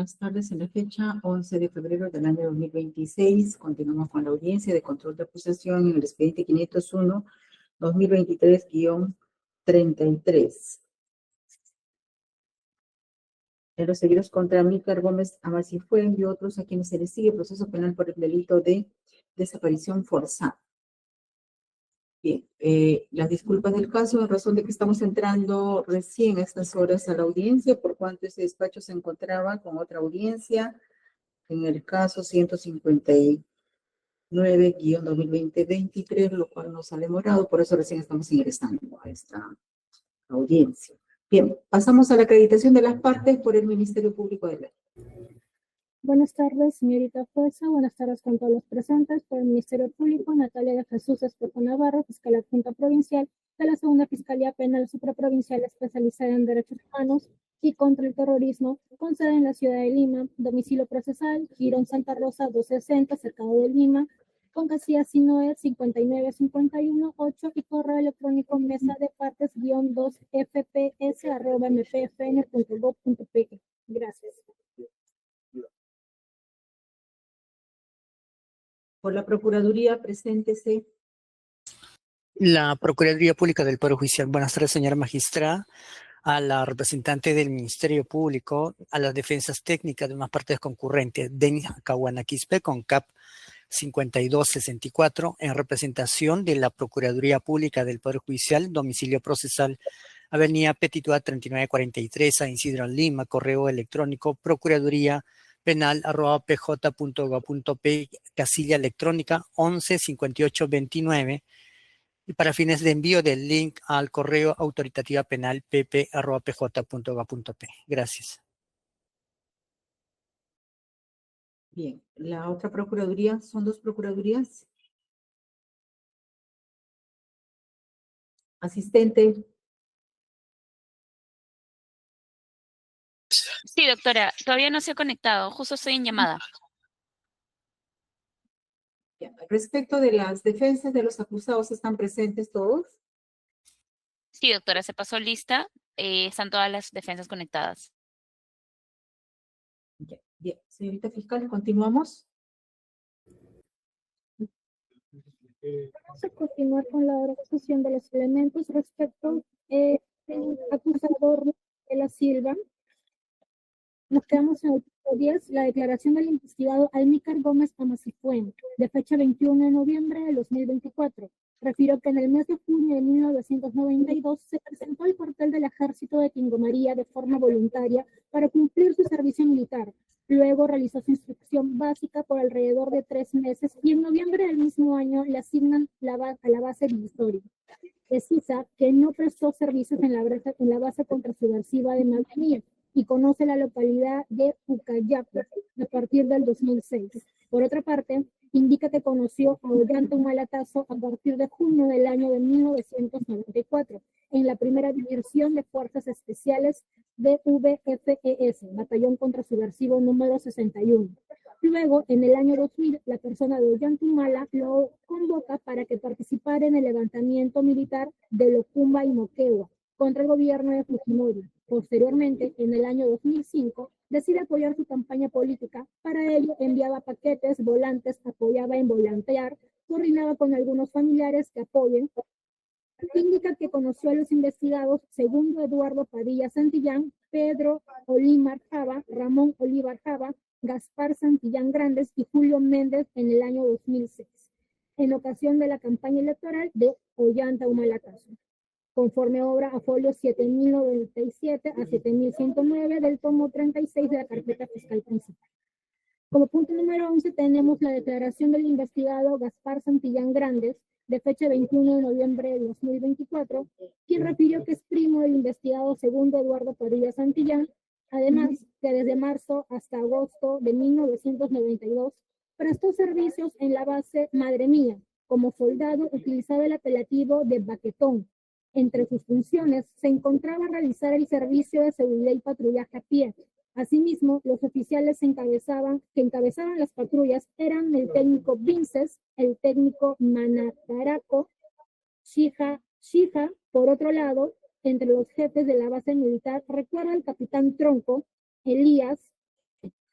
buenas tardes. En la fecha 11 de febrero del año 2026, continuamos con la audiencia de control de acusación en el expediente 501-2023-33. En los seguidos contra Amílcar Gómez Amasifuen y otros a quienes se les sigue proceso penal por el delito de desaparición forzada. Bien, las disculpas del caso en razón de que estamos entrando recién a estas horas a la audiencia, por cuanto ese despacho se encontraba con otra audiencia en el caso 159-2020-23, lo cual nos ha demorado, por eso recién estamos ingresando a esta audiencia. Bien, pasamos a la acreditación de las partes por el Ministerio Público de Ley. Buenas tardes, señorita jueza. Buenas tardes con todos los presentes. Por el Ministerio Público, Natalia de Jesús Espejo Navarro, fiscal adjunta provincial de la Segunda Fiscalía Penal Supraprovincial especializada en Derechos Humanos y contra el Terrorismo, con sede en la ciudad de Lima, domicilio procesal, Girón Santa Rosa 260, Cercado de Lima, con casilla SINOE 59518 y correo electrónico mesa de partes _2fps@mpfn.gov.pe. Gracias. Por la Procuraduría, preséntese. La Procuraduría Pública del Poder Judicial. Buenas tardes, señora magistrada. A la representante del Ministerio Público, a las defensas técnicas de unas partes concurrentes, Denis Caguana Quispe, con CAP 5264, en representación de la Procuraduría Pública del Poder Judicial, domicilio procesal, Avenida Petitua 3943, San Isidro, Lima, correo electrónico, procuraduría penal@pj.gov.pe, casilla electrónica 115829, y para fines de envío del link al correo autoritativa penal pp@pj.gov.pe. Gracias. Bien, la otra Procuraduría, son dos Procuradurías. Asistente. Sí, doctora, todavía no se ha conectado, justo estoy en llamada. Ya, respecto de las defensas de los acusados, ¿están presentes todos? Sí, doctora, se pasó lista, están todas las defensas conectadas. Ya, bien, señorita fiscal, continuamos. Vamos a continuar con la discusión de los elementos respecto del acusador de la Silva. Nos quedamos en el punto 10, la declaración del investigado Amílcar Gómez Amasifuen, de fecha 21 de noviembre de 2024. Refirió que en el mes de junio de 1992 se presentó al cuartel del Ejército de Tingomaría de forma voluntaria para cumplir su servicio militar. Luego realizó su instrucción básica por alrededor de 3 meses y en noviembre del mismo año le asignan a la base divisoria. Precisa que no prestó servicios en la base contrasubversiva de Madrid y conoce la localidad de Ucayapu a partir del 2006. Por otra parte, indica que conoció a Ollanta Humala-Tazo a partir de junio del año de 1994, en la primera división de Fuerzas Especiales de VFES, Batallón Contrasubversivo número 61. Luego, en el año 2000, la persona de Ollanta Humala lo convoca para que participara en el levantamiento militar de Locumba y Moquegua contra el gobierno de Fujimori. Posteriormente, en el año 2005, decide apoyar su campaña política. Para ello, enviaba paquetes, volantes, apoyaba en volantear, coordinaba con algunos familiares que apoyen. Indica que conoció a los investigados Segundo Eduardo Padilla Santillán, Pedro Olívar Java, Ramón Olívar Java, Gaspar Santillán Grandes y Julio Méndez en el año 2006, en ocasión de la campaña electoral de Ollanta Humala-Tazo, conforme obra a folio 7097 a 7109 del tomo 36 de la carpeta fiscal principal. Como punto número 11 tenemos la declaración del investigado Gaspar Santillán Grandes, de fecha 21 de noviembre de 2024, quien refirió que es primo del investigado Segundo Eduardo Padilla Santillán, además que desde marzo hasta agosto de 1992 prestó servicios en la base Madre Mía. Como soldado utilizaba el apelativo de Baquetón. Entre sus funciones se encontraba realizar el servicio de seguridad y patrullaje a pie. Asimismo, los oficiales que encabezaban las patrullas eran el técnico Vinces, el técnico Manataraco, Shija. Por otro lado, entre los jefes de la base militar, recuerda el capitán Tronco, Elías,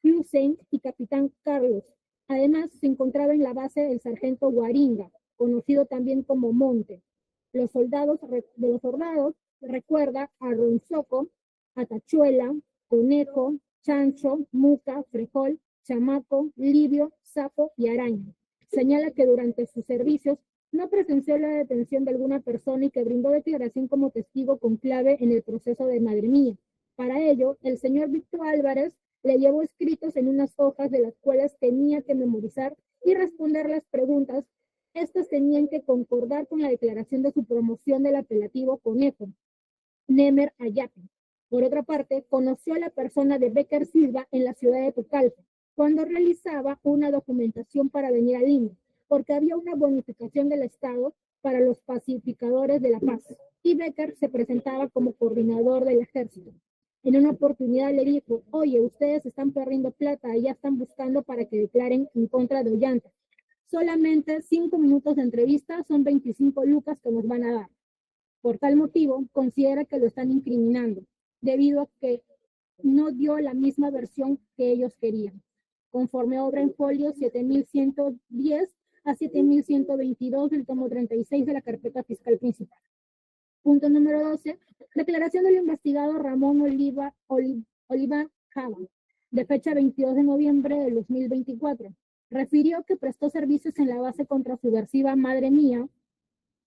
Hussein y capitán Carlos. Además, se encontraba en la base el sargento Guaringa, conocido también como Monte. De los soldados recuerda a Ronzoco, a Tachuela, Conejo, Chancho, Muca, Frejol, Chamaco, Livio, Sapo y Araña. Señala que durante sus servicios no presenció la detención de alguna persona y que brindó declaración como testigo con clave en el proceso de Madre Mía. Para ello, el señor Víctor Álvarez le llevó escritos en unas hojas de las cuales tenía que memorizar y responder las preguntas. Estas tenían que concordar con la declaración de su promoción del apelativo Conejo, Nemer Ayapi. Por otra parte, conoció a la persona de Becker Silva en la ciudad de Pucallpa, cuando realizaba una documentación para venir a Lima, porque había una bonificación del Estado para los pacificadores de la paz, y Becker se presentaba como coordinador del ejército. En una oportunidad le dijo, oye, ustedes están perdiendo plata y ya están buscando para que declaren en contra de Ollanta. Solamente 5 minutos de entrevista son 25 lucas que nos van a dar. Por tal motivo, considera que lo están incriminando, debido a que no dio la misma versión que ellos querían. Conforme obra en folio 7110 a 7122 del tomo 36 de la carpeta fiscal principal. Punto número 12. Declaración del investigado Ramón Oliva Java, de fecha 22 de noviembre del 2024. Refirió que prestó servicios en la base contrasubversiva Madre Mía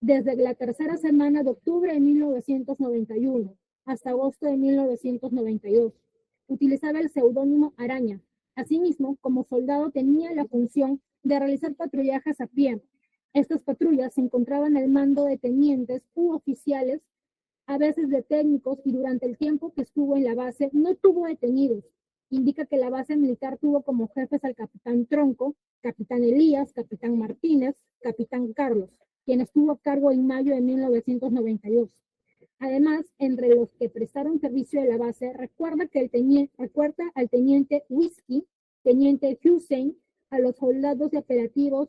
desde la tercera semana de octubre de 1991 hasta agosto de 1992. Utilizaba el seudónimo Araña. Asimismo, como soldado tenía la función de realizar patrullajes a pie. Estas patrullas se encontraban al mando de tenientes u oficiales, a veces de técnicos, y durante el tiempo que estuvo en la base no tuvo detenidos. Indica que la base militar tuvo como jefes al capitán Tronco, capitán Elías, capitán Martínez, capitán Carlos, quien estuvo a cargo en mayo de 1992. Además, entre los que prestaron servicio de la base, recuerda al teniente Whisky, teniente Hussein, a los soldados de operativos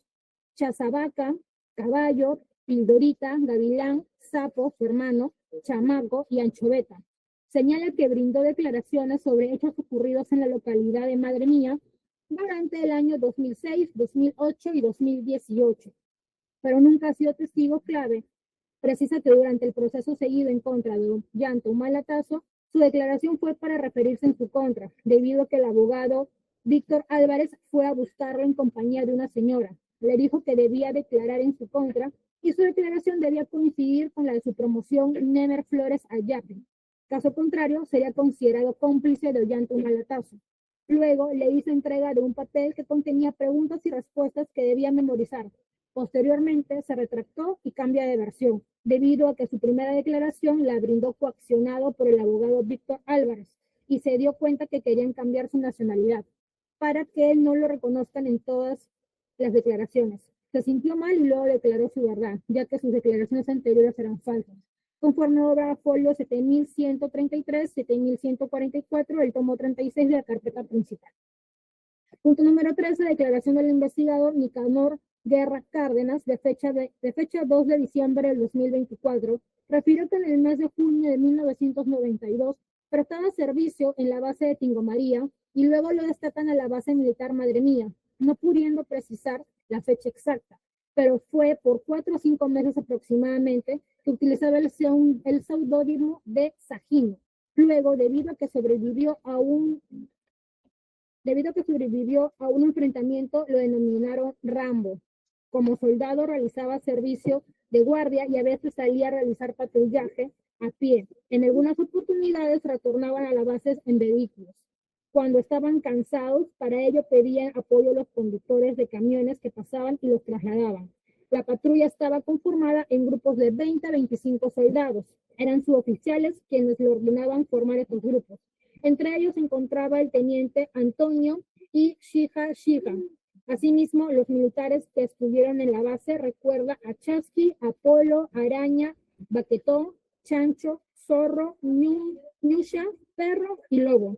Chazabaca, Caballo, Pildorita, Gavilán, Sapo, su hermano, Chamaco y Anchoveta. Señala que brindó declaraciones sobre hechos ocurridos en la localidad de Madre Mía durante el año 2006, 2008 y 2018, pero nunca ha sido testigo clave. Precisa que durante el proceso seguido en contra de Ollanta Humala-Tazo, su declaración fue para referirse en su contra, debido a que el abogado Víctor Álvarez fue a buscarlo en compañía de una señora. Le dijo que debía declarar en su contra y su declaración debía coincidir con la de su promoción Nemer Flores Ayapi. Caso contrario, sería considerado cómplice de Ollanta Humala-Tazo. Luego le hizo entrega de un papel que contenía preguntas y respuestas que debía memorizar. Posteriormente se retractó y cambia de versión, debido a que su primera declaración la brindó coaccionado por el abogado Víctor Álvarez y se dio cuenta que querían cambiar su nacionalidad para que no lo reconozcan en todas las declaraciones. Se sintió mal y luego declaró su verdad, ya que sus declaraciones anteriores eran falsas. Conforme obra folio 7133, 7144, el tomo 36 de la carpeta principal. Punto número 13, declaración del investigador Nicanor Guerra Cárdenas, de fecha 2 de diciembre del 2024, refirió que en el mes de junio de 1992 prestaba servicio en la base de Tingomaría y luego lo destatan a la base militar Madre Mía, no pudiendo precisar la fecha exacta, pero fue por 4 o 5 meses aproximadamente que utilizaba el seudónimo de Sajino. Luego, debido a que sobrevivió a un enfrentamiento, lo denominaron Rambo. Como soldado realizaba servicio de guardia y a veces salía a realizar patrullaje a pie. En algunas oportunidades retornaban a la base en vehículos. Cuando estaban cansados, para ello pedían apoyo a los conductores de camiones que pasaban y los trasladaban. La patrulla estaba conformada en grupos de 20 a 25 soldados. Eran suboficiales quienes le ordenaban formar estos grupos. Entre ellos se encontraba el teniente Antonio y Shija. Asimismo, los militares que estuvieron en la base recuerda a Chasqui, Apolo, Araña, Baquetón, Chancho, Zorro, Ñusha, Perro y Lobo.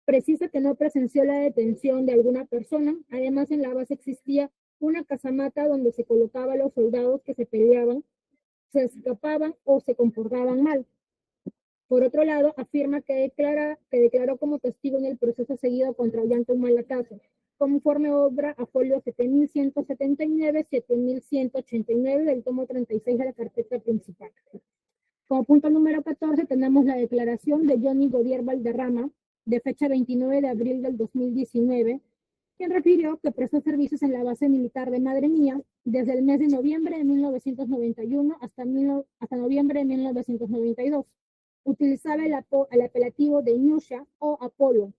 Precisa que no presenció la detención de alguna persona. Además, en la base existía una casamata donde se colocaba a los soldados que se peleaban, se escapaban o se comportaban mal. Por otro lado, afirma que declaró como testigo en el proceso seguido contra Ollanta Humala-Tazo, conforme obra a folio 7179, 7189 del tomo 36 de la carpeta principal. Como punto número 14 tenemos la declaración de Johnny Godier Valderrama, de fecha 29 de abril del 2019, quien refirió que prestó servicios en la base militar de Madre Mía desde el mes de noviembre de 1991 hasta noviembre de 1992. Utilizaba el apelativo de Ñusha o Apolo.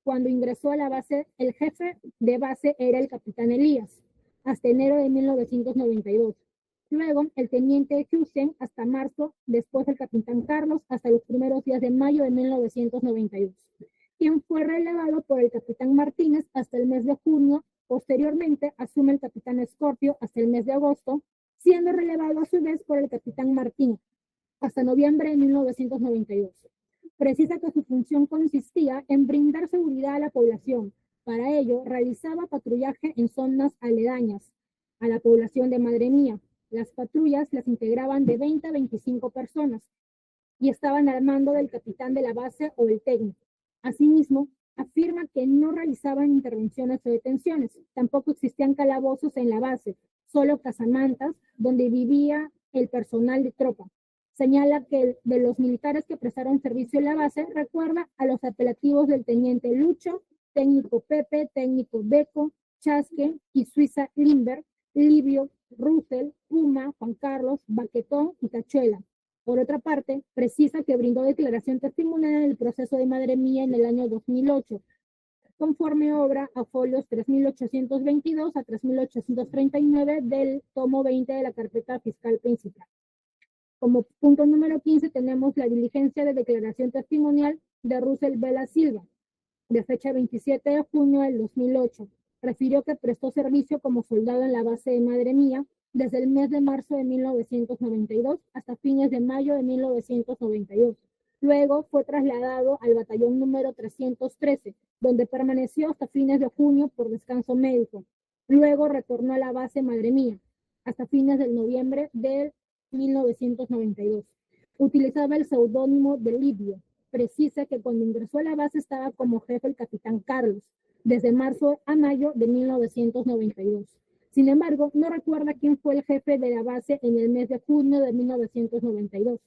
Cuando ingresó a la base, el jefe de base era el capitán Elías, hasta enero de 1992. Luego, el teniente Hussein hasta marzo, después el capitán Carlos hasta los primeros días de mayo de 1992, quien fue relevado por el capitán Martínez hasta el mes de junio. Posteriormente, asume el capitán Escorpio hasta el mes de agosto, siendo relevado a su vez por el capitán Martín hasta noviembre de 1992. Precisa que su función consistía en brindar seguridad a la población. Para ello, realizaba patrullaje en zonas aledañas a la población de Madre Mía. Las patrullas las integraban de 20 a 25 personas y estaban al mando del capitán de la base o el técnico. Asimismo, afirma que no realizaban intervenciones o detenciones. Tampoco existían calabozos en la base, solo casamantas donde vivía el personal de tropa. Señala que de los militares que prestaron servicio en la base, recuerda a los apelativos del teniente Lucho, técnico Pepe, técnico Beco, Chasque y Suiza Limber, Livio, Russell, Puma, Juan Carlos, Baquetón y Tachuela. Por otra parte, precisa que brindó declaración testimonial en el proceso de Madre Mía en el año 2008, conforme obra a folios 3822 a 3839 del tomo 20 de la carpeta fiscal principal. Como punto número 15 tenemos la diligencia de declaración testimonial de Russell Vela Silva, de fecha 27 de junio del 2008. Refirió que prestó servicio como soldado en la base de Madre Mía desde el mes de marzo de 1992 hasta fines de mayo de 1992. Luego fue trasladado al batallón número 313, donde permaneció hasta fines de junio por descanso médico. Luego retornó a la base Madre Mía hasta fines de noviembre de 1992. Utilizaba el seudónimo de Livio. Precisa que cuando ingresó a la base estaba como jefe el capitán Carlos, desde marzo a mayo de 1992. Sin embargo, no recuerda quién fue el jefe de la base en el mes de junio de 1992,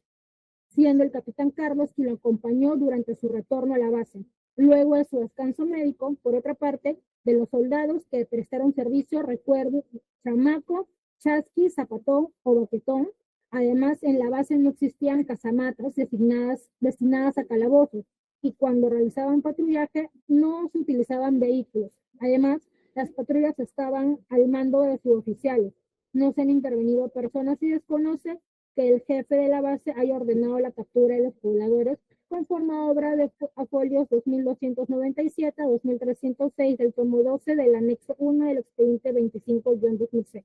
siendo el capitán Carlos quien lo acompañó durante su retorno a la base. Luego de su descanso médico, por otra parte, de los soldados que prestaron servicio, recuerdo Chamaco, Chasqui, Zapatón o Boquetón. Además, en la base no existían casamatas destinadas a calabozos, y cuando realizaban patrullaje no se utilizaban vehículos. Además, las patrullas estaban al mando de suboficiales. No se han intervenido personas y desconoce que el jefe de la base haya ordenado la captura de los pobladores conforme a obra de folios 2297 a 2306 del tomo 12 del anexo 1 del expediente 25-2006.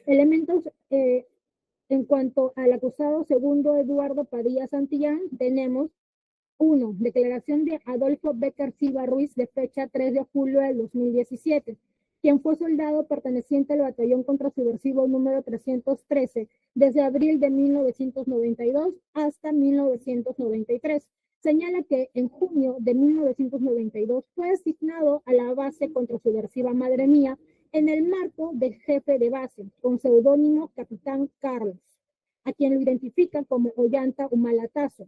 Elementos en cuanto al acusado segundo Eduardo Padilla Santillán, tenemos 1. Declaración de Adolfo Becker Silva Ruiz de fecha 3 de julio del 2017, quien fue soldado perteneciente al batallón contrasubversivo número 313 desde abril de 1992 hasta 1993. Señala que en junio de 1992 fue asignado a la base contrasubversiva Madre Mía en el marco de jefe de base, con seudónimo Capitán Carlos, a quien lo identifican como Ollanta Humala-Tazo.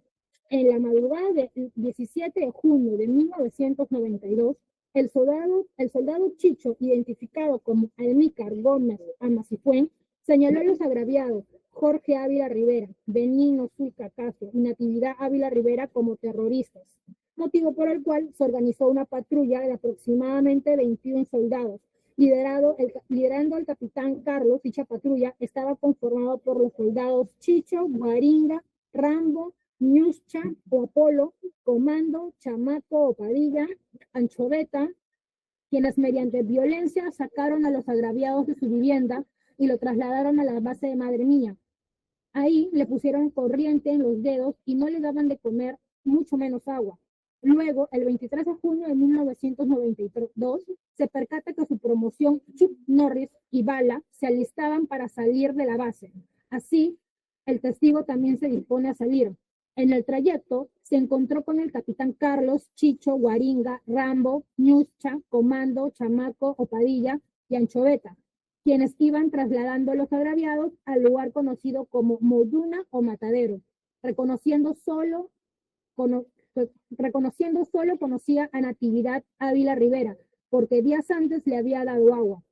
En la madrugada del 17 de junio de 1992, el soldado Chicho, identificado como Almícar Gómez Amasifuen, señaló a los agraviados Jorge Ávila Rivera, Benigno Suica Castro y Natividad Ávila Rivera como terroristas, motivo por el cual se organizó una patrulla de aproximadamente 21 soldados. Liderando al capitán Carlos. Dicha patrulla estaba conformada por los soldados Chicho, Guaringa, Rambo, Ñuscha o Apolo, Comando, Chamaco o Padilla, Anchoveta, quienes mediante violencia sacaron a los agraviados de su vivienda y lo trasladaron a la base de Madre Mía. Ahí le pusieron corriente en los dedos y no le daban de comer, mucho menos agua. Luego, el 23 de junio de 1992, se percata que su promoción Chuck Norris y Bala se alistaban para salir de la base. Así, el testigo también se dispone a salir. En el trayecto se encontró con el capitán Carlos, Chicho, Guaringa, Rambo, Ñuscha, Comando, Chamaco, Opadilla y Anchoveta, quienes iban trasladando a los agraviados al lugar conocido como Moyuna o Matadero. Reconociendo solo conocía a Natividad Ávila Rivera, porque días antes le había dado agua.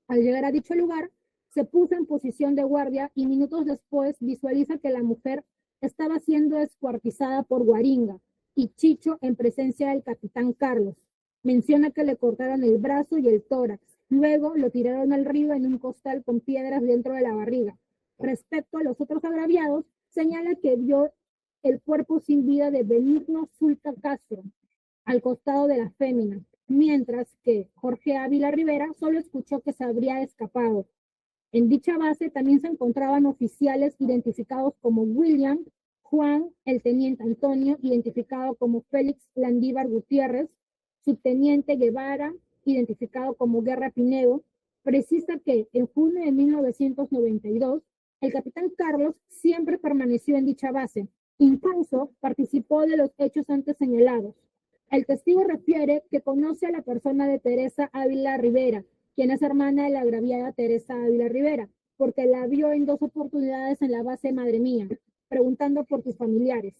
Al llegar a dicho lugar, se puso en posición de guardia y minutos después visualiza que la mujer estaba siendo descuartizada por Guaringa y Chicho en presencia del capitán Carlos. Menciona que le cortaron el brazo y el tórax. Luego lo tiraron al río en un costal con piedras dentro de la barriga. Respecto a los otros agraviados, señala que vio el cuerpo sin vida de Benigno Zulca Castro al costado de la fémina, mientras que Jorge Ávila Rivera solo escuchó que se habría escapado. En dicha base también se encontraban oficiales identificados como William, Juan, el teniente Antonio, identificado como Félix Landívar Gutiérrez, subteniente Guevara, identificado como Guerra Pinedo. Precisa que en junio de 1992, el capitán Carlos siempre permaneció en dicha base, incluso participó de los hechos antes señalados. El testigo refiere que conoce a la persona de Teresa Ávila Rivera, quien es hermana de la agraviada Teresa Ávila Rivera, porque la vio en 2 oportunidades en la base Madre Mía, preguntando por sus familiares.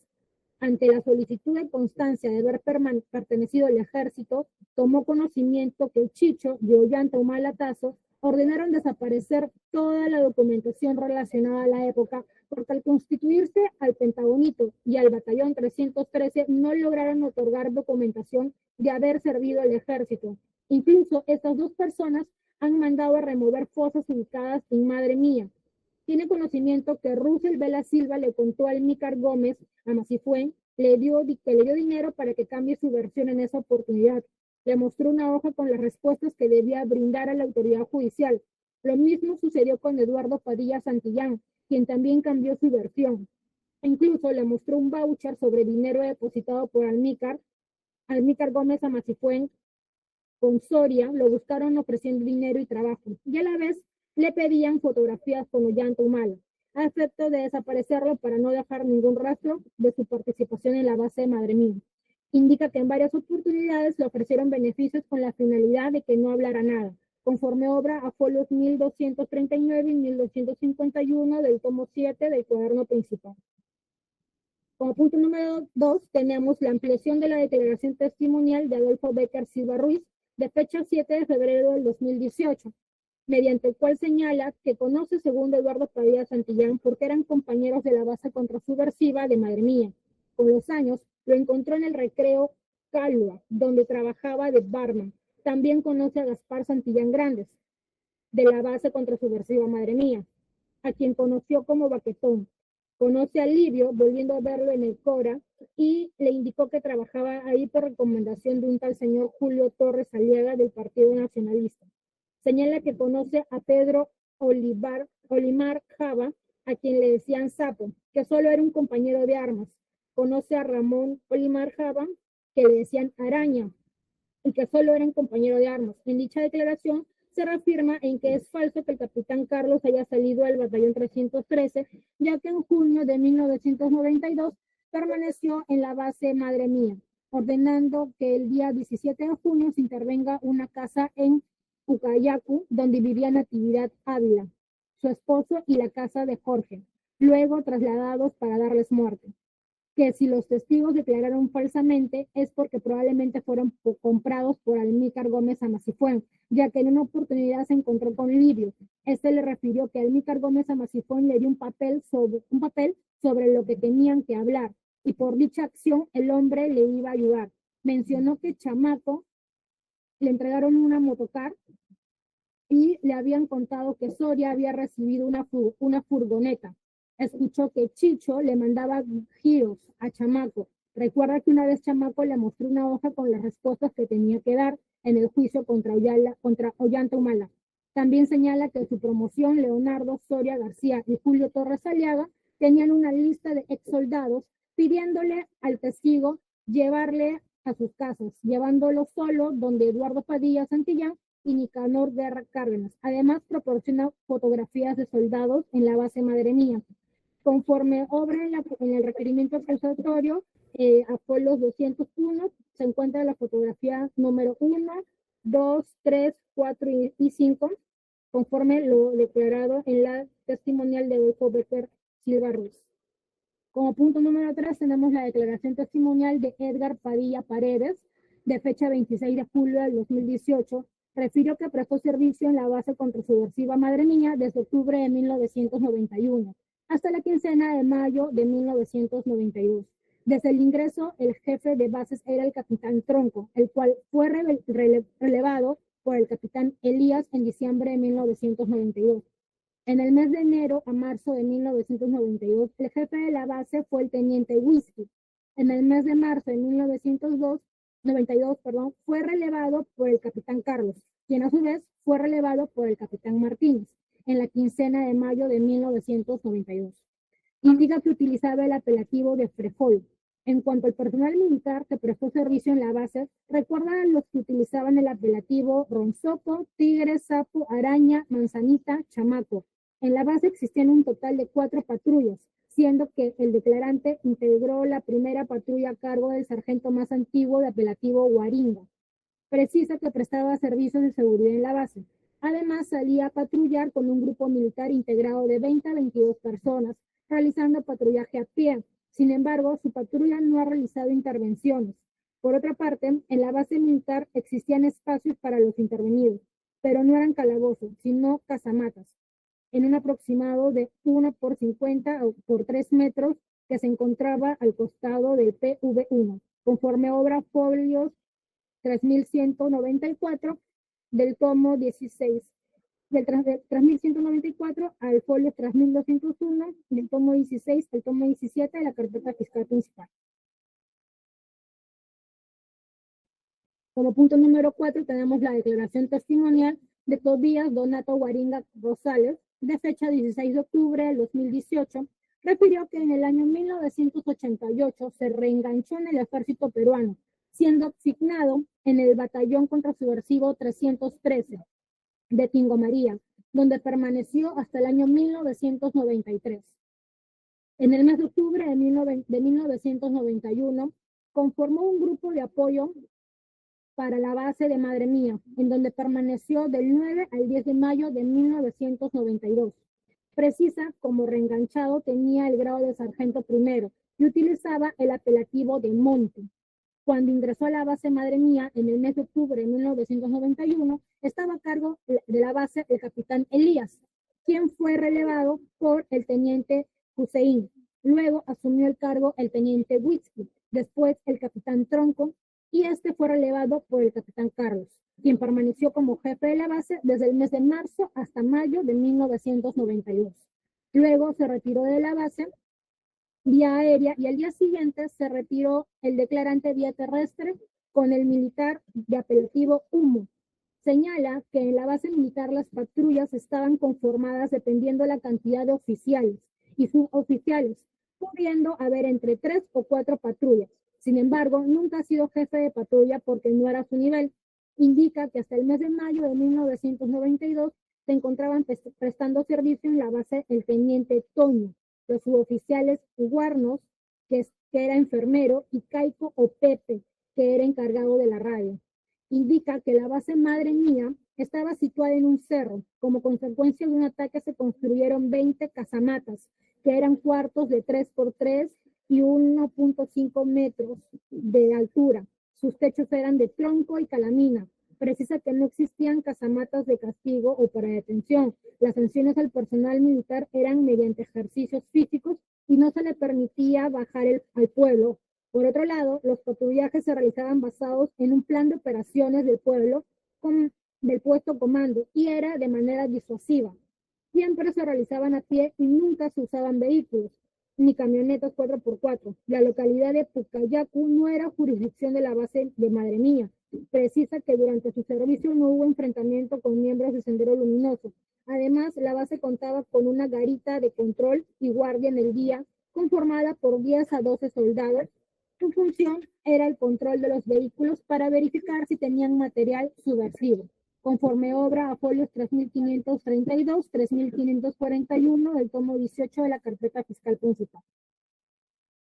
Ante la solicitud de constancia de haber pertenecido al ejército, tomó conocimiento que Chicho y Ollanta Humalatazo ordenaron desaparecer toda la documentación relacionada a la época, porque al constituirse al Pentagonito y al Batallón 313 no lograron otorgar documentación de haber servido al ejército. Incluso estas 2 personas han mandado a remover fosas ubicadas en Madre Mía. Tiene conocimiento que Russell Vela Silva le contó a Almícar Gómez, a Macifuen, que le dio dinero para que cambie su versión en esa oportunidad. Le mostró una hoja con las respuestas que debía brindar a la autoridad judicial. Lo mismo sucedió con Eduardo Padilla Santillán, quien también cambió su versión. Incluso le mostró un voucher sobre dinero depositado por Almícar Gómez a Macifuen con Soria, lo buscaron ofreciendo dinero y trabajo, y a la vez le pedían fotografías con Ollanta Humala, a efecto de desaparecerlo para no dejar ningún rastro de su participación en la base de Madre Mía. Indica que en varias oportunidades le ofrecieron beneficios con la finalidad de que no hablara nada, conforme obra a folios 1239 y 1251 del tomo 7 del cuaderno principal. Como punto número 2, tenemos la ampliación de la declaración testimonial de Adolfo Becker Silva Ruiz, de fecha 7 de febrero del 2018, mediante el cual señala que conoce segundo Eduardo Padilla Santillán porque eran compañeros de la base contrasubversiva de Madre Mía. Con los años, lo encontró en el recreo Calua, donde trabajaba de barman. También conoce a Gaspar Santillán Grandes, de la base contrasubversiva Madre Mía, a quien conoció como Baquetón. Conoce a Livio, volviendo a verlo en el Cora, y le indicó que trabajaba ahí por recomendación de un tal señor Julio Torres Aliaga del Partido Nacionalista. Señala que conoce a Pedro Olimar Java, a quien le decían Sapo, que solo era un compañero de armas. Conoce a Ramón Olimar Java, que le decían Araña, y que solo era un compañero de armas. En dicha declaración se reafirma en que es falso que el capitán Carlos haya salido del batallón 313, ya que en junio de 1992 permaneció en la base Madre Mía, ordenando que el día 17 de junio se intervenga una casa en Ucayacu, donde vivía Natividad Ávila, su esposo y la casa de Jorge, luego trasladados para darles muerte. Que si los testigos declararon falsamente es porque probablemente fueron comprados por Almícar Gómez a Macifuen, ya que en una oportunidad se encontró con Livio. Este le refirió que Almícar Gómez a Macifuen le dio un papel sobre lo que tenían que hablar, y por dicha acción el hombre le iba a ayudar. Mencionó que Chamaco le entregaron una motocar y le habían contado que Soria había recibido una furgoneta. Escuchó que Chicho le mandaba giros a Chamaco. Recuerda que una vez Chamaco le mostró una hoja con las respuestas que tenía que dar en el juicio contra Ollanta Humala. También señala que su promoción, Leonardo Soria García y Julio Torres Aliaga, tenían una lista de ex soldados pidiéndole al testigo llevarle a sus casas, llevándolo solo donde Eduardo Padilla Santillán y Nicanor Guerra Cárdenas. Además, proporciona fotografías de soldados en la base Madre Mía. Conforme obra en el requerimiento acusatorio, Apolos 201, se encuentra la fotografía número 1, 2, 3, 4 y 5, conforme lo declarado en la testimonial de Adolfo Becker Silva Ruiz. Como punto número 3 tenemos la declaración testimonial de Edgar Padilla Paredes, de fecha 26 de julio del 2018, refirió que prestó servicio en la base contrasubversiva Madre Mía desde octubre de 1991 hasta la quincena de mayo de 1992. Desde el ingreso, el jefe de bases era el capitán Tronco, el cual fue relevado por el capitán Elías en diciembre de 1992. En el mes de enero a marzo de 1992, el jefe de la base fue el teniente Whisky. En el mes de marzo de 1992, fue relevado por el capitán Carlos, quien a su vez fue relevado por el capitán Martínez en la quincena de mayo de 1992. Indica que utilizaba el apelativo de Frejol. En cuanto al personal militar que prestó servicio en la base, recuerda a los que utilizaban el apelativo Ronzoco, Tigre, Sapo, Araña, Manzanita, Chamaco. En la base existían un total de 4 patrullas, siendo que el declarante integró la primera patrulla a cargo del sargento más antiguo de apelativo Guaringa. Precisa que prestaba servicios de seguridad en la base. Además, salía a patrullar con un grupo militar integrado de 20 a 22 personas, realizando patrullaje a pie. Sin embargo, su patrulla no ha realizado intervenciones. Por otra parte, en la base militar existían espacios para los intervenidos, pero no eran calabozos, sino casamatas, en un aproximado de 1 por 50 o por 3 metros que se encontraba al costado del PV1, conforme obra folios 3194 del tomo 16, del 3194 al folio 3201 del tomo 16 al tomo 17 de la carpeta fiscal principal. Como punto número 4 tenemos la declaración testimonial de Tobías Donato Guaringa Rosales, de fecha 16 de octubre del 2018, refirió que en el año 1988 se reenganchó en el ejército peruano, siendo asignado en el batallón contrasubversivo 313 de Tingo María, donde permaneció hasta el año 1993. En el mes de octubre de 1991, conformó un grupo de apoyo para la base de Madre Mía, en donde permaneció del 9 al 10 de mayo de 1992. Precisa, como reenganchado, tenía el grado de sargento primero y utilizaba el apelativo de Monte. Cuando ingresó a la base Madre Mía en el mes de octubre de 1991, estaba a cargo de la base el capitán Elías, quien fue relevado por el teniente Hussein. Luego asumió el cargo el teniente Whisky, después el capitán Tronco, y este fue relevado por el capitán Carlos, quien permaneció como jefe de la base desde el mes de marzo hasta mayo de 1992. Luego se retiró de la base vía aérea y al día siguiente se retiró el declarante vía terrestre con el militar de apelativo Humo. Señala que en la base militar las patrullas estaban conformadas dependiendo la cantidad de oficiales y suboficiales, pudiendo haber entre 3 o 4 patrullas. Sin embargo, nunca ha sido jefe de patrulla porque no era su nivel. Indica que hasta el mes de mayo de 1992 se encontraban prestando servicio en la base el teniente Toño, los suboficiales Guarnos, que era enfermero, y Caico o Pepe, que era encargado de la radio. Indica que la base Madre Mía estaba situada en un cerro. Como consecuencia de un ataque se construyeron 20 casamatas, que eran cuartos de 3 por 3 y 1.5 metros de altura. Sus techos eran de tronco y calamina. Precisa que no existían casamatas de castigo o para detención. Las sanciones al personal militar eran mediante ejercicios físicos y no se le permitía bajar al pueblo. Por otro lado, los patrullajes se realizaban basados en un plan de operaciones del pueblo del puesto comando y era de manera disuasiva. Siempre se realizaban a pie y nunca se usaban vehículos, ni camionetas 4x4. La localidad de Pucayacu no era jurisdicción de la base de Madre Mía. Precisa que durante su servicio no hubo enfrentamiento con miembros de Sendero Luminoso. Además, la base contaba con una garita de control y guardia en el día, conformada por 10 a 12 soldados. Su función era el control de los vehículos para verificar si tenían material subversivo. conforme obra a folios 3532, 3541 del tomo 18 de la carpeta fiscal principal.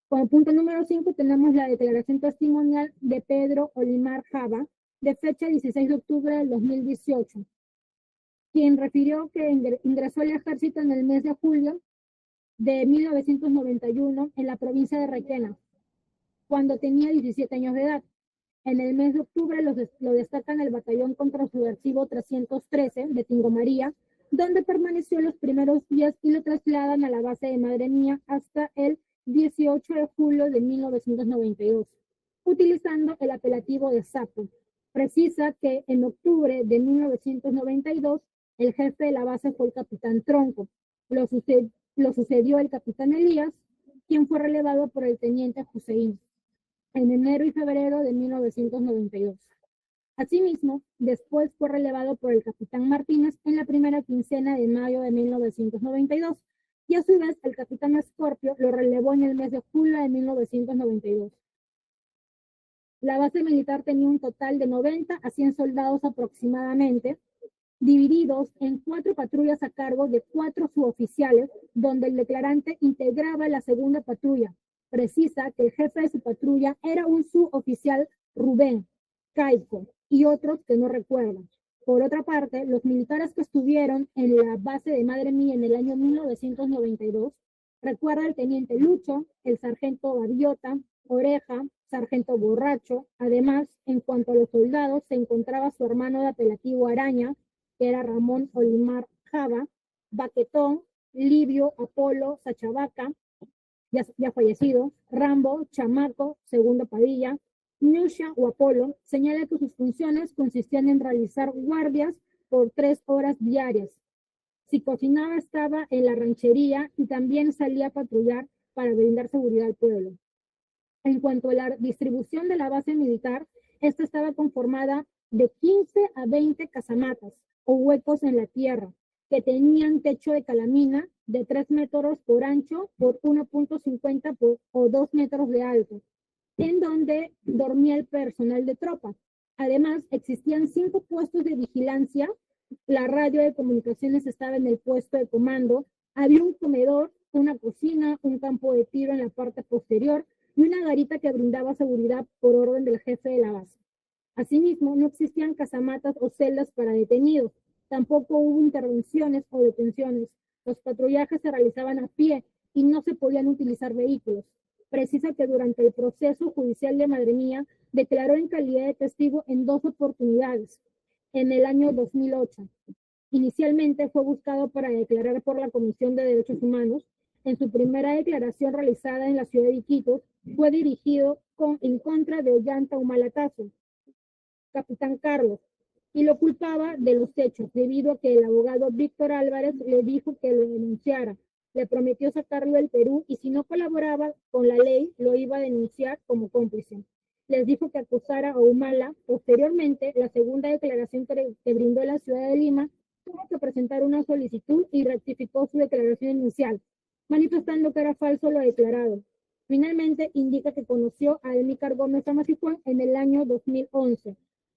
Como punto número 5 tenemos la declaración testimonial de Pedro Olimar Java, de fecha 16 de octubre del 2018, quien refirió que ingresó al ejército en el mes de julio de 1991 en la provincia de Requena, cuando tenía 17 años de edad. En el mes de octubre lo destacan el batallón contrasubversivo 313 de Tingomaría, donde permaneció los primeros días y lo trasladan a la base de Madre Mía hasta el 18 de julio de 1992, utilizando el apelativo de Sapo. Precisa que en octubre de 1992 el jefe de la base fue el capitán Tronco. Lo sucedió el capitán Elías, quien fue relevado por el teniente Hussein en enero y febrero de 1992. Asimismo, después fue relevado por el capitán Martínez en la primera quincena de mayo de 1992, y a su vez el capitán Escorpio lo relevó en el mes de julio de 1992. La base militar tenía un total de 90 a 100 soldados aproximadamente, divididos en 4 patrullas a cargo de 4 suboficiales, donde el declarante integraba la segunda patrulla. Precisa que el jefe de su patrulla era un suboficial Rubén Caico y otros que no recuerdan. Por otra parte, los militares que estuvieron en la base de Madre Mía en el año 1992, recuerda el teniente Lucho, el sargento Gaviota, Oreja, sargento Borracho. Además, en cuanto a los soldados, se encontraba su hermano de apelativo Araña, que era Ramón Olimar Java, Baquetón, Livio, Apolo, Sachabaca, ya fallecido, Rambo, Chamaco, Segundo Padilla, Nusha o Apolo. Señala que sus funciones consistían en realizar guardias por 3 horas diarias. Si cocinaba estaba en la ranchería y también salía a patrullar para brindar seguridad al pueblo. En cuanto a la distribución de la base militar, esta estaba conformada de 15 a 20 casamatas o huecos en la tierra, que tenían techo de calamina de 3 metros por ancho por 1.50 o 2 metros de alto, en donde dormía el personal de tropa. Además, existían 5 puestos de vigilancia, la radio de comunicaciones estaba en el puesto de comando, había un comedor, una cocina, un campo de tiro en la parte posterior y una garita que brindaba seguridad por orden del jefe de la base. Asimismo, no existían casamatas o celdas para detenidos. Tampoco hubo intervenciones o detenciones. Los patrullajes se realizaban a pie y no se podían utilizar vehículos. Precisa que durante el proceso judicial de Madre Mía declaró en calidad de testigo en 2 oportunidades en el año 2008. Inicialmente fue buscado para declarar por la Comisión de Derechos Humanos. En su primera declaración realizada en la ciudad de Iquitos, fue dirigido en contra de Ollanta Humalatazo, capitán Carlos, y lo culpaba de los hechos, debido a que el abogado Víctor Álvarez le dijo que lo denunciara. Le prometió sacarlo del Perú y si no colaboraba con la ley, lo iba a denunciar como cómplice. Les dijo que acusara a Humala. Posteriormente, la segunda declaración que brindó la ciudad de Lima, tuvo que presentar una solicitud y rectificó su declaración inicial, manifestando que era falso lo declarado. Finalmente, indica que conoció a Emícar Gómez Amacifuén en el año 2011,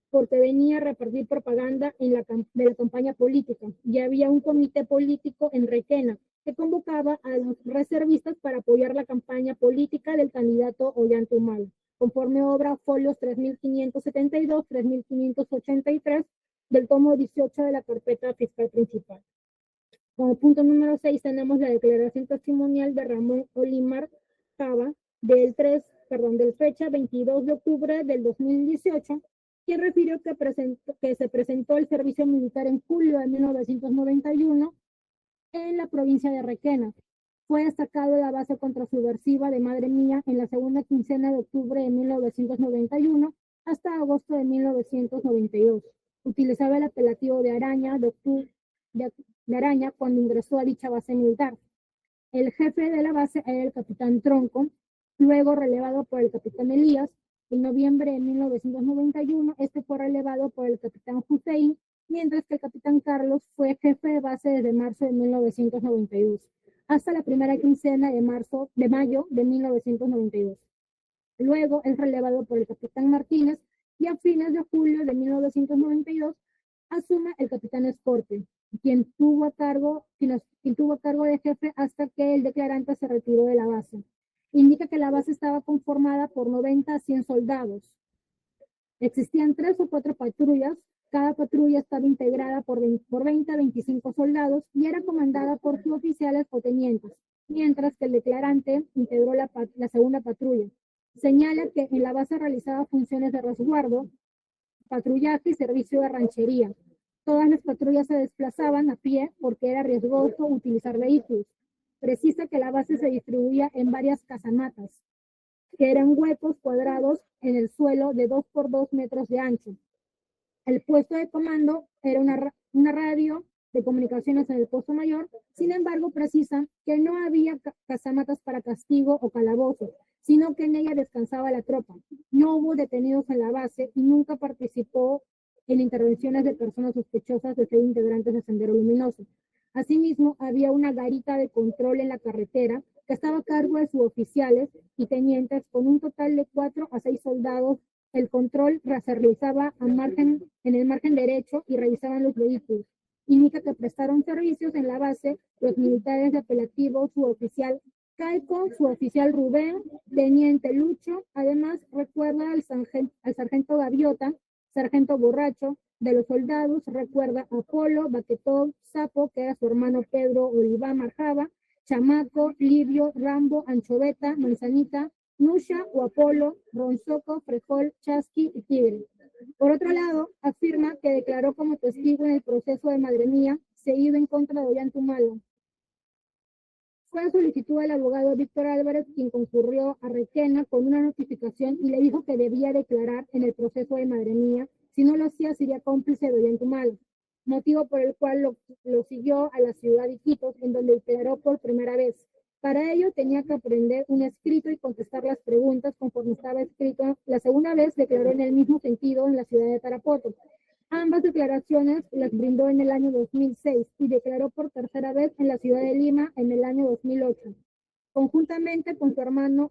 porque venía a repartir propaganda de la campaña política, y había un comité político en Requena que convocaba a los reservistas para apoyar la campaña política del candidato Ollanta Humala, conforme obra folios 3572, 3583 del tomo 18 de la carpeta fiscal principal. Como punto número 6 tenemos la declaración testimonial de Ramón Olimar Java del fecha 22 de octubre del 2018, quien refirió que se presentó el servicio militar en julio de 1991 en la provincia de Requena. Fue destacado de la base contrasubversiva de Madre Mía en la segunda quincena de octubre de 1991 hasta agosto de 1992. Utilizaba el apelativo de Araña, de Araña cuando ingresó a dicha base militar. El jefe de la base era el capitán Tronco, luego relevado por el capitán Elías. En noviembre de 1991, este fue relevado por el capitán Hussein, mientras que el capitán Carlos fue jefe de base desde marzo de 1992, hasta la primera quincena de mayo de 1992. Luego es relevado por el capitán Martínez y a fines de julio de 1992 asume el capitán Scorpio, quien tuvo a cargo de jefe hasta que el declarante se retiró de la base. Indica que la base estaba conformada por 90 a 100 soldados. Existían 3 o 4 patrullas, cada patrulla estaba integrada por 20 a 25 soldados y era comandada por suboficiales o tenientes, mientras que el declarante integró la segunda patrulla. Señala que en la base realizaba funciones de resguardo, patrullaje y servicio de ranchería. Todas las patrullas se desplazaban a pie porque era riesgoso utilizar vehículos. Precisa que la base se distribuía en varias casamatas, que eran huecos cuadrados en el suelo de 2 por 2 metros de ancho. El puesto de comando era una radio de comunicaciones en el puesto mayor. Sin embargo, precisa que no había casamatas para castigo o calabozo, sino que en ella descansaba la tropa. No hubo detenidos en la base y nunca participó en intervenciones de personas sospechosas de ser integrantes de Sendero Luminoso. Asimismo, había una garita de control en la carretera que estaba a cargo de suboficiales y tenientes con un total de 4 a 6 soldados. El control se realizaba en el margen derecho y revisaban los vehículos. Indica que prestaron servicios en la base los militares de apelativo suboficial Caico, suboficial Rubén, teniente Lucho. Además, recuerda al sargento Gaviota, sargento Borracho. De los soldados recuerda a Apolo, Baquetón, Sapo, que era su hermano Pedro Olivá Marjaba, Chamaco, Livio, Rambo, Anchoveta, Manzanita, Nusha o Apolo, Ronzoco, Frejol, Chasqui y Tigre. Por otro lado, afirma que declaró como testigo en el proceso de Madre Mía, seguido en contra de Ollantumala. Fue a solicitud del abogado Víctor Álvarez, quien concurrió a Requena con una notificación y le dijo que debía declarar en el proceso de Madre Mía. Si no lo hacía, sería cómplice de Ollantumala, motivo por el cual lo siguió a la ciudad de Iquitos, en donde declaró por primera vez. Para ello tenía que aprender un escrito y contestar las preguntas conforme estaba escrito. La segunda vez declaró en el mismo sentido en la ciudad de Tarapoto. Ambas declaraciones las brindó en el año 2006 y declaró por tercera vez en la ciudad de Lima en el año 2008, conjuntamente con su hermano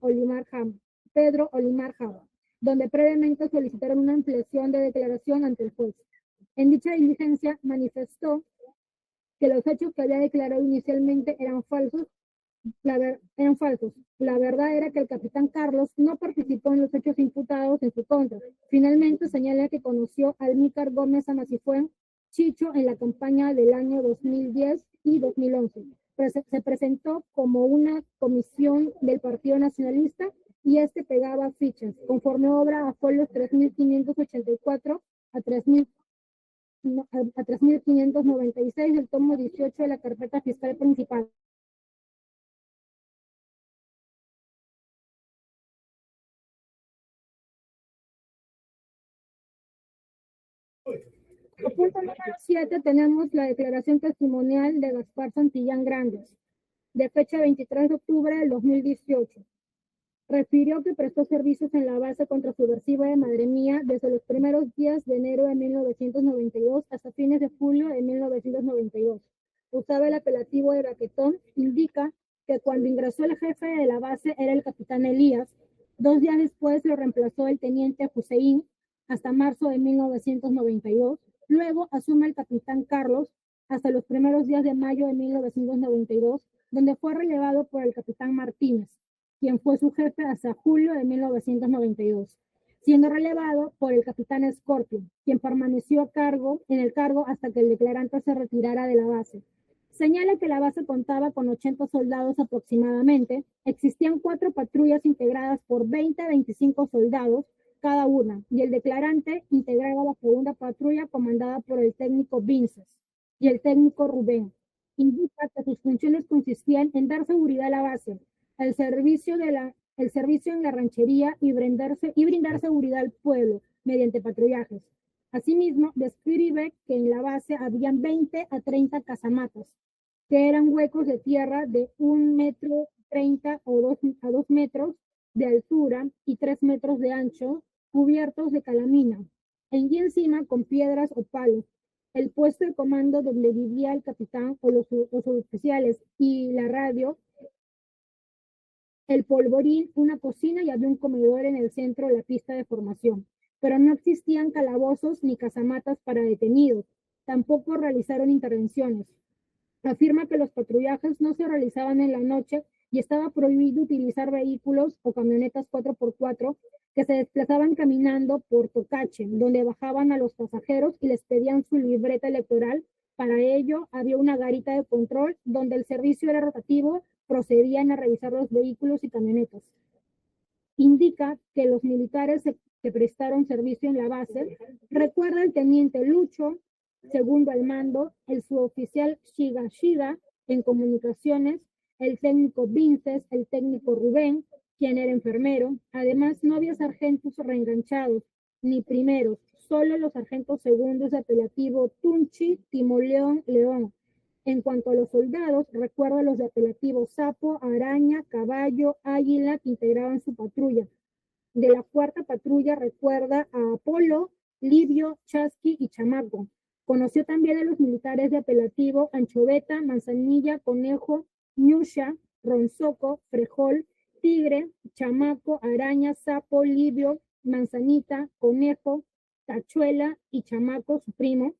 Pedro Olimar Java, donde previamente solicitaron una ampliación de declaración ante el juez. En dicha diligencia manifestó que los hechos que había declarado inicialmente eran falsos. La verdad era que el capitán Carlos no participó en los hechos imputados en su contra. Finalmente señala que conoció a Almícar Gómez Amacifuén Chicho en la campaña del año 2010 y 2011. Se presentó como una comisión del Partido Nacionalista y pegaba fichas, conforme obra a folios 3584 a 3596 del tomo 18 de la carpeta fiscal principal. En punto número 7 tenemos la declaración testimonial de Gaspar Santillán Grandes, de fecha 23 de octubre del 2018. Refirió que prestó servicios en la base contrasubversiva de Madre Mía desde los primeros días de enero de 1992 hasta fines de julio de 1992. Usaba el apelativo de Baquetón. Indica que cuando ingresó el jefe de la base era el capitán Elías. 2 días después lo reemplazó el teniente Hussein hasta marzo de 1992. Luego asume el capitán Carlos hasta los primeros días de mayo de 1992, donde fue relevado por el capitán Martínez, quien fue su jefe hasta julio de 1992, siendo relevado por el capitán Scorpio, quien permaneció en el cargo hasta que el declarante se retirara de la base. Señala que la base contaba con 80 soldados aproximadamente. Existían 4 patrullas integradas por 20 a 25 soldados cada una, y el declarante integraba la segunda patrulla comandada por el técnico Vinces y el técnico Rubén. Indica que sus funciones consistían en dar seguridad a la base, el servicio en la ranchería y brindar seguridad al pueblo mediante patrullajes. Asimismo, describe que en la base habían 20 a 30 casamatas, que eran huecos de tierra de 1,30 m a 2 metros de altura y 3 metros de ancho, cubiertos de calamina, y encima con piedras o palos. El puesto de comando donde vivía el capitán o los oficiales y la radio, el polvorín, una cocina y había un comedor en el centro de la pista de formación. Pero no existían calabozos ni casamatas para detenidos. tampoco realizaron intervenciones. Afirma que los patrullajes no se realizaban en la noche y estaba prohibido utilizar vehículos o camionetas 4x4 que se desplazaban caminando por Tocache, donde bajaban a los pasajeros y les pedían su libreta electoral. Para ello, había una garita de control donde el servicio era rotativo, procedían a revisar los vehículos y camionetas. Indica que los militares que prestaron servicio en la base, recuerda el teniente Lucho, segundo al mando, el suboficial Shiga en comunicaciones, el técnico Vinces, el técnico Rubén, quien era enfermero. Además, no había sargentos reenganchados, ni primeros, solo los sargentos segundos de apelativo Tunchi, Timoleón, León. En cuanto a los soldados, recuerda los de apelativo Sapo, Araña, Caballo, Águila, que integraban su patrulla. De la cuarta patrulla recuerda a Apolo, Livio, Chasqui y Chamaco. Conoció también a los militares de apelativo Anchoveta, Manzanilla, Conejo, Ñusha, Ronzoco, Frejol, Tigre, Chamaco, Araña, Sapo, Livio, Manzanita, Conejo, Tachuela y Chamaco, su primo.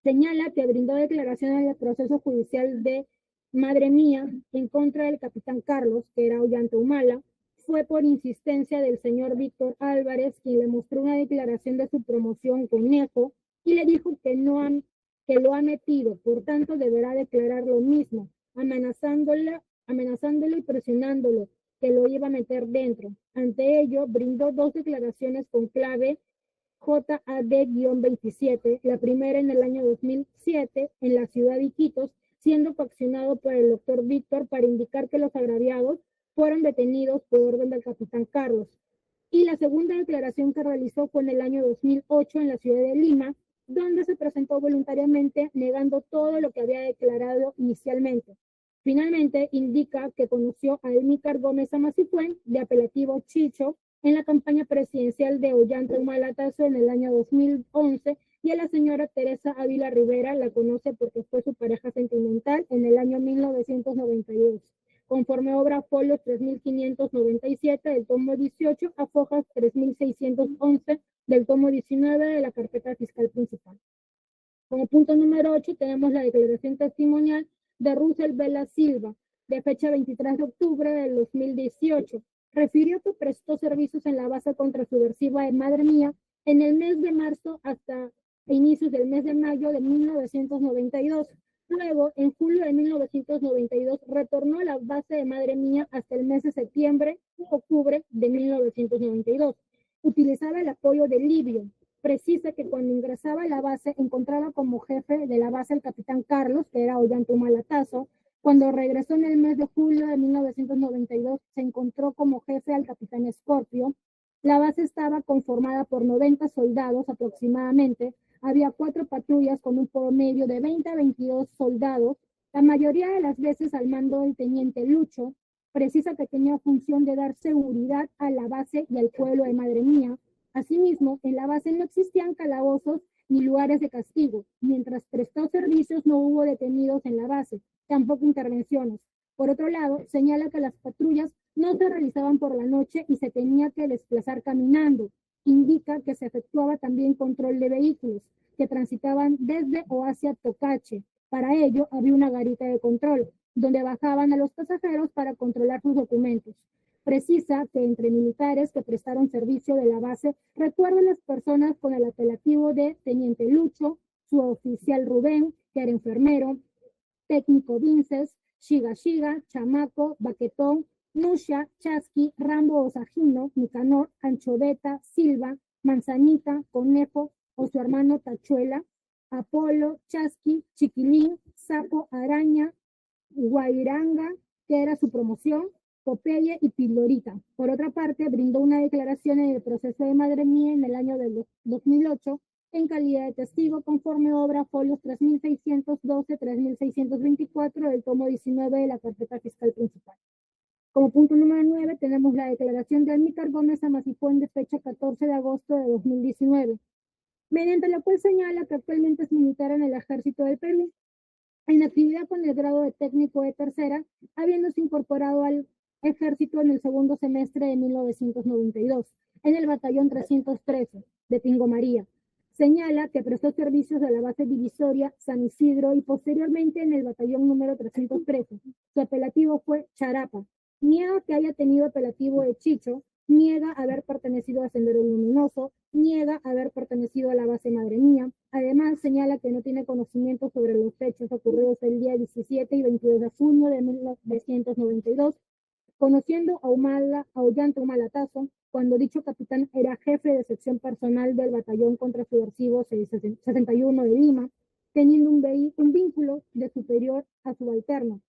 Señala que brindó declaración en el proceso judicial de Madre Mía en contra del capitán Carlos, que era Ollanta Humala. Fue por insistencia del señor Víctor Álvarez, quien le mostró una declaración de su promoción Conejo y le dijo que lo ha metido, por tanto deberá declarar lo mismo, amenazándolo y presionándolo que lo iba a meter dentro. Ante ello, brindó 2 declaraciones con clave JAD-27, la primera en el año 2007 en la ciudad de Iquitos, siendo coaccionado por el doctor Víctor para indicar que los agraviados fueron detenidos por orden del capitán Carlos. Y la segunda declaración que realizó fue en el año 2008 en la ciudad de Lima, donde se presentó voluntariamente negando todo lo que había declarado inicialmente. Finalmente, indica que conoció a Emícar Gómez Amasifuen, de apelativo Chicho, en la campaña presidencial de Ollanta Humala en el año 2011, y a la señora Teresa Ávila Rivera la conoce porque fue su pareja sentimental en el año 1992. Conforme obra folios 3597 del tomo 18 a fojas 3611 del tomo 19 de la carpeta fiscal principal. Como punto número 8 tenemos la declaración testimonial de Russell Vela Silva, de fecha 23 de octubre del 2018. Refirió que prestó servicios en la base contrasubversiva de Madre Mía en el mes de marzo hasta inicios del mes de mayo de 1992. Luego, en julio de 1992, retornó a la base de Madre Mía hasta el mes de septiembre y octubre de 1992. Utilizaba el apoyo de Livio. Precisa que cuando ingresaba a la base encontraba como jefe de la base el capitán Carlos, que era Ollanta Humala. Cuando regresó en el mes de julio de 1992, se encontró como jefe al capitán Escorpio. La base estaba conformada por 90 soldados aproximadamente. Había 4 patrullas con un promedio de 20 a 22 soldados, la mayoría de las veces al mando del teniente Lucho. Precisa que tenía función de dar seguridad a la base y al pueblo de Madre Mía. Asimismo, en la base no existían calabozos ni lugares de castigo. Mientras prestó servicios no hubo detenidos en la base, tampoco intervenciones. Por otro lado, señala que las patrullas no se realizaban por la noche y se tenía que desplazar caminando. Indica que se efectuaba también control de vehículos que transitaban desde o hacia Tocache. Para ello, había una garita de control, donde bajaban a los pasajeros para controlar sus documentos. Precisa que entre militares que prestaron servicio de la base, recuerdan las personas con el apelativo de Teniente Lucho, su oficial Rubén, que era enfermero, técnico Vinces, Shiga, Chamaco, Baquetón, Nusha, Chasqui, Rambo Osagino, Nicanor, Anchoveta, Silva, Manzanita, Conejo o su hermano Tachuela, Apolo, Chasqui, Chiquilín, Sapo, Araña, Guairanga, que era su promoción, Popeye y Pilorita. Por otra parte, brindó una declaración en el proceso de Madre Mía en el año del 2008 en calidad de testigo conforme obra folios 3612, 3624 del tomo 19 de la carpeta fiscal principal. Como punto número 9 tenemos la declaración de Emícar Gómez Amasifuen de fecha 14 de agosto de 2019, mediante la cual señala que actualmente es militar en el Ejército del Perú, en actividad con el grado de técnico de tercera, habiéndose incorporado al Ejército en el segundo semestre de 1992, en el batallón 313 de Pingo María. Señala que prestó servicios a la base divisoria San Isidro y posteriormente en el batallón número 313. Su apelativo fue Charapa. Niega que haya tenido apelativo de Chicho, niega haber pertenecido a Sendero Luminoso, niega haber pertenecido a la base Madre Mía. Además, señala que no tiene conocimiento sobre los hechos ocurridos el día 17 y 22 de junio de 1992, conociendo a Ollanta Humala Tazo, cuando dicho capitán era jefe de sección personal del batallón contrasubversivo 61 de Lima, teniendo un vínculo de superior a subalterno.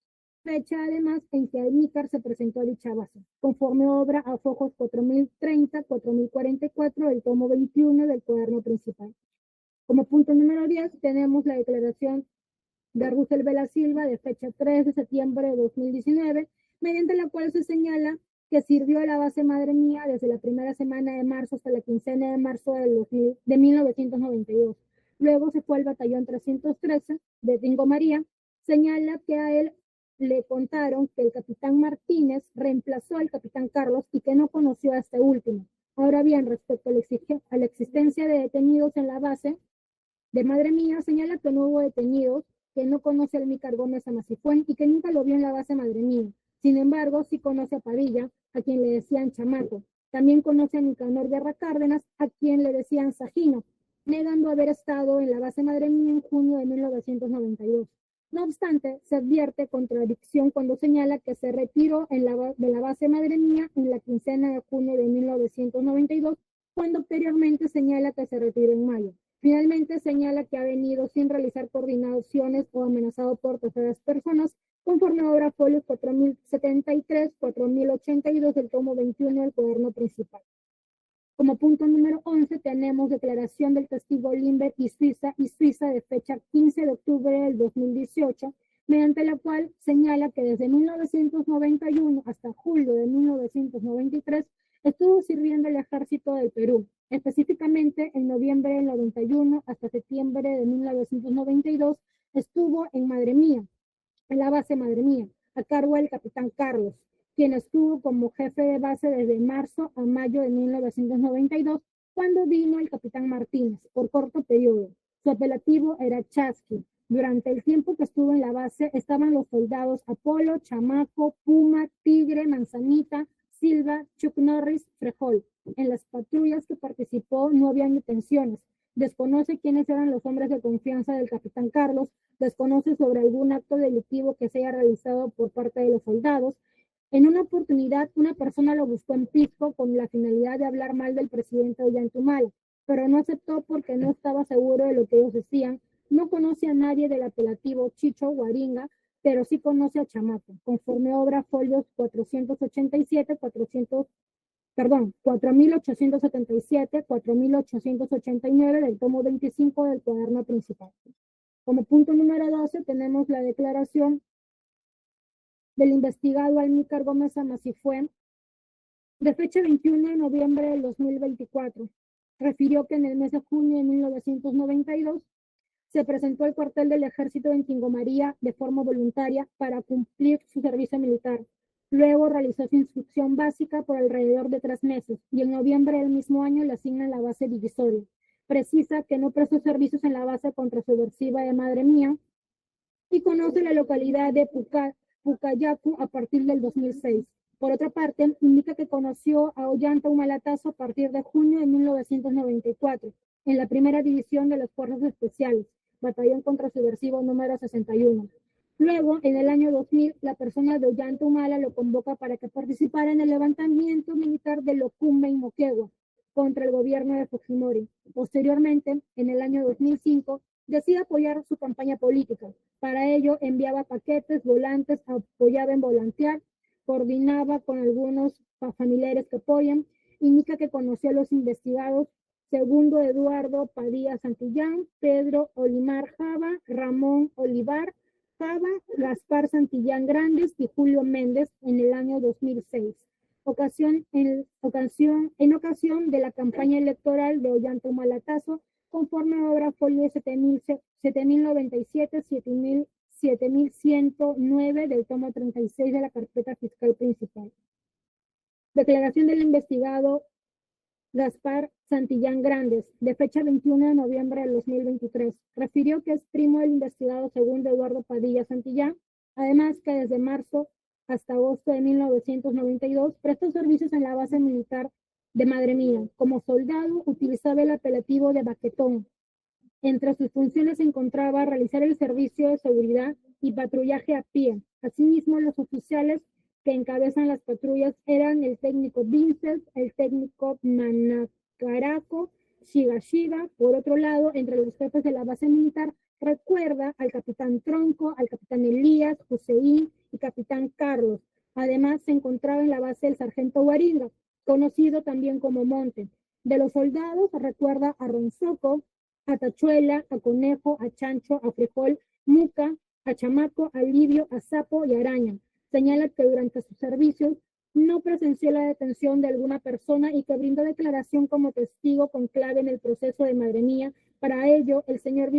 Fecha además en que Almícar se presentó a dicha base, conforme obra a fojos 4030-4044 del tomo 21 del cuaderno principal. Como punto número 10 tenemos la declaración de Russell Vela Silva de fecha 3 de septiembre de 2019, mediante la cual se señala que sirvió a la base Madre Mía desde la primera semana de marzo hasta la quincena de marzo de 1992. Luego se fue al batallón 313 de Tingo María. Señala que a él le contaron que el capitán Martínez reemplazó al capitán Carlos y que no conoció a este último. Ahora bien, respecto a la existencia de detenidos en la base de Madre Mía, señala que no hubo detenidos, que no conoce a Almícar Gómez Amasifuén y que nunca lo vio en la base Madre Mía. Sin embargo, sí conoce a Padilla, a quien le decían Chamaco. También conoce a Nicanor Guerra Cárdenas, a quien le decían Sajino, negando haber estado en la base Madre Mía en junio de 1992. No obstante, se advierte contradicción cuando señala que se retiró de la base Madre Mía en la quincena de junio de 1992, cuando posteriormente señala que se retiró en mayo. Finalmente señala que ha venido sin realizar coordinaciones o amenazado por terceras personas, conforme a obra folios 4073, 4082 del tomo 21 del cuaderno principal. Como punto número 11 tenemos declaración del testigo Limber y Suiza de fecha 15 de octubre del 2018, mediante la cual señala que desde 1991 hasta julio de 1993 estuvo sirviendo el ejército del Perú, específicamente en noviembre del 91 hasta septiembre de 1992 estuvo en Madre Mía, en la base Madre Mía, a cargo del capitán Carlos, quien estuvo como jefe de base desde marzo a mayo de 1992, cuando vino el capitán Martínez, por corto periodo. Su apelativo era Chasqui. Durante el tiempo que estuvo en la base estaban los soldados Apolo, Chamaco, Puma, Tigre, Manzanita, Silva, Chuck Norris, Frejol. En las patrullas que participó no habían detenciones. Desconoce quiénes eran los hombres de confianza del capitán Carlos, desconoce sobre algún acto delictivo que se haya realizado por parte de los soldados. En una oportunidad, una persona lo buscó en Pisco con la finalidad de hablar mal del presidente Ollanta Humala, pero no aceptó porque no estaba seguro de lo que ellos decían. No conoce a nadie del apelativo Chicho Guaringa, pero sí conoce a Chamaco, conforme obra folios 487, 4877, 4889 del tomo 25 del cuaderno principal. Como punto número 12 tenemos la declaración del investigado Almícar Gómez Amasifuén, de fecha 21 de noviembre del 2024. Refirió que en el mes de junio de 1992 se presentó al cuartel del ejército en Tingo María de forma voluntaria para cumplir su servicio militar. Luego realizó su instrucción básica por alrededor de 3 meses y en noviembre del mismo año le asignan la base divisoria. Precisa que no prestó servicios en la base contrasubversiva de Madre Mía y conoce la localidad de Pucayacu a partir del 2006. Por otra parte, indica que conoció a Ollanta Humala Tazo a partir de junio de 1994, en la primera división de las Fuerzas Especiales, batallón contrasubversivo número 61. Luego, en el año 2000, la persona de Ollanta Humala lo convoca para que participara en el levantamiento militar de Locumba y Moquegua contra el gobierno de Fujimori. Posteriormente, en el año 2005, decide apoyar su campaña política. Para ello, enviaba paquetes, volantes, apoyaba en volantear, coordinaba con algunos familiares que apoyan, indica que conoció a los investigados Segundo Eduardo Padilla Santillán, Pedro Olimar Java, Ramón Olivar Java, Gaspar Santillán Grandes y Julio Méndez en el año 2006. En ocasión de la campaña electoral de Ollanta Humala Tazo, conforme a obra folio 7097, 7109 del tomo 36 de la carpeta fiscal principal. Declaración del investigado Gaspar Santillán Grandes, de fecha 21 de noviembre del 2023. Refirió que es primo del investigado segundo Eduardo Padilla Santillán, además que desde marzo hasta agosto de 1992 prestó servicios en la base militar de Madre Mía. Como soldado utilizaba el apelativo de Baquetón. Entre sus funciones se encontraba realizar el servicio de seguridad y patrullaje a pie. Asimismo, los oficiales que encabezan las patrullas eran el técnico Vincent, el técnico Manacaraco, Shiga. Por otro lado, entre los jefes de la base militar, recuerda al capitán Tronco, al capitán Elías, Joseín y capitán Carlos. Además, se encontraba en la base el sargento Guaringa, conocido también como Monte. De los soldados, recuerda a Ronzoco, a Tachuela, a Conejo, a Chancho, a Frijol, Muca, a Chamaco, a Livio, a Sapo y Araña. Señala que durante sus servicios no presenció la detención de alguna persona y que brindó declaración como testigo con clave en el proceso de Madre Mía. Para ello, el señor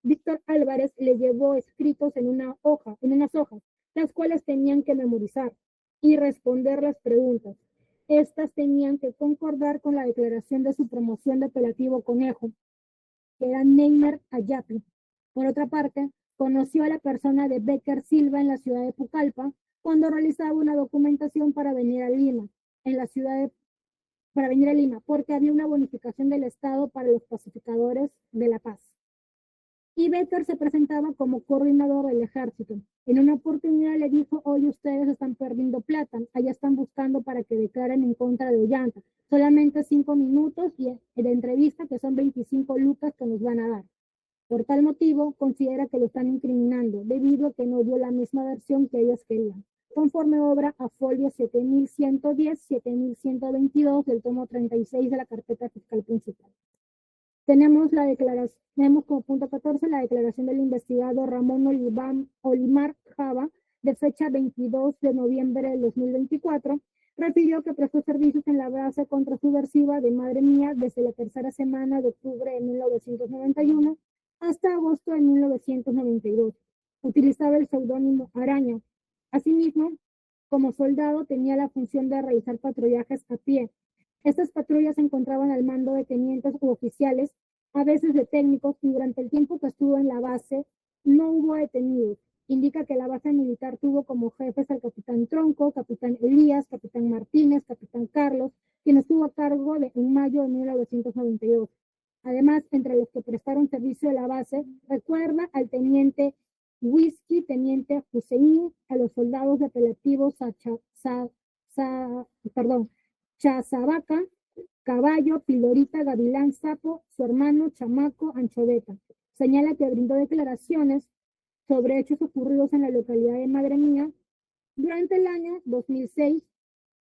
Víctor Álvarez le llevó escritos en unas hojas, las cuales tenían que memorizar y responder las preguntas. Estas tenían que concordar con la declaración de su promoción de apelativo Conejo, que era Neymer Ayapi. Por otra parte, conoció a la persona de Becker Silva en la ciudad de Pucallpa cuando realizaba una documentación para venir a Lima, porque había una bonificación del Estado para los pacificadores de la paz. Y Becker se presentaba como coordinador del ejército. En una oportunidad le dijo: hoy ustedes están perdiendo plata, allá están buscando para que declaren en contra de Ollanta. Solamente 5 minutos de entrevista, que son 25 lucas que nos van a dar. Por tal motivo, considera que lo están incriminando, debido a que no dio la misma versión que ellos querían. Conforme obra a folio 7110, 7122 del tomo 36 de la carpeta fiscal principal. Tenemos como punto 14 la declaración del investigado Ramón Olimar Java, de fecha 22 de noviembre del 2024. Refirió que prestó servicios en la base contrasubversiva de Madre Mía desde la tercera semana de octubre de 1991 hasta agosto de 1992. Utilizaba el seudónimo Araña. Asimismo, como soldado tenía la función de realizar patrullajes a pie. Estas patrullas se encontraban al mando de tenientes u oficiales, a veces de técnicos, y durante el tiempo que estuvo en la base no hubo detenidos. Indica que la base militar tuvo como jefes al capitán Tronco, capitán Elías, capitán Martínez, capitán Carlos, quien estuvo a cargo en mayo de 1992. Además, entre los que prestaron servicio de la base, recuerda al teniente Whisky, teniente Hussein, a los soldados de apelativos Chazabaca, Caballo, Pilorita, Gavilán, Sapo, su hermano, Chamaco, Anchoveta. Señala que brindó declaraciones sobre hechos ocurridos en la localidad de Madre Mía durante el año 2006,